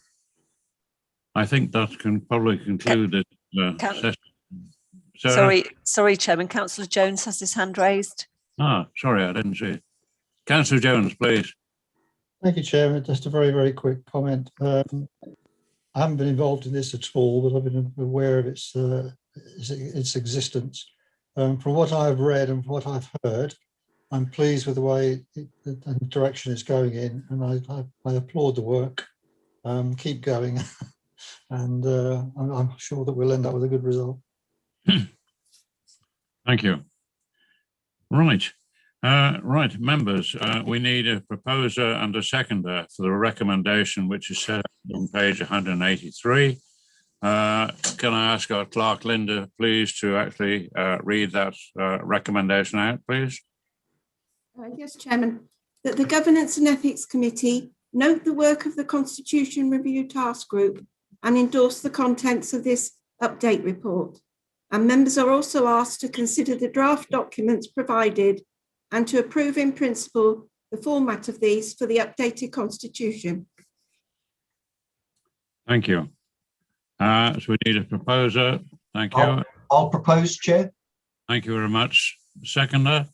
I think that can probably conclude this session. Sorry, Chairman. Councillor Jones has his hand raised. Ah, sorry, I didn't see it. Councillor Jones, please. Thank you, Chairman. Just a very, very quick comment. I haven't been involved in this at all, but I've been aware of its existence. From what I've read and what I've heard, I'm pleased with the way the direction it's going in, and I applaud the work. Keep going, and I'm sure that we'll end up with a good result. Thank you. Right. Right, members, we need a proposer and a seconder for the recommendation which is set on page 183. Can I ask our clerk, Linda, please, to actually read that recommendation out, please? Yes, Chairman. That the Governance and Ethics Committee note the work of the Constitution Review Task Group and endorse the contents of this update report. And members are also asked to consider the draft documents provided and to approve in principle the format of these for the updated Constitution. Thank you. So we need a proposer. Thank you. I'll propose, Chair. Thank you very much. Seconder,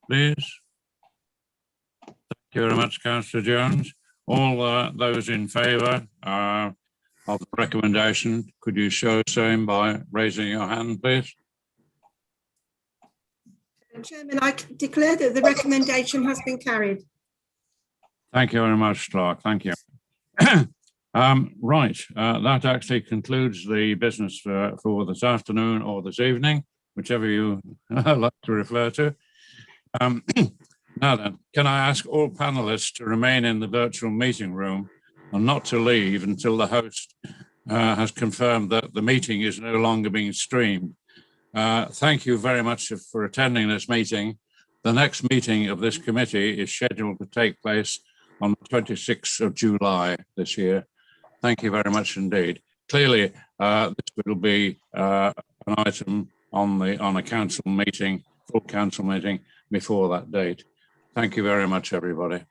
please. Thank you very much, Councillor Jones. All those in favour of the recommendation, could you show same by raising your hand, please? Chairman, I declare that the recommendation has been carried. Thank you very much, Clark. Thank you. Right, that actually concludes the business for this afternoon or this evening, whichever you like to refer to. Now then, can I ask all panelists to remain in the virtual meeting room and not to leave until the host has confirmed that the meeting is no longer being streamed. Thank you very much for attending this meeting. The next meeting of this committee is scheduled to take place on the 26th of July this year. Thank you very much indeed. Clearly, this will be an item on a council meeting, full council meeting before that date. Thank you very much, everybody.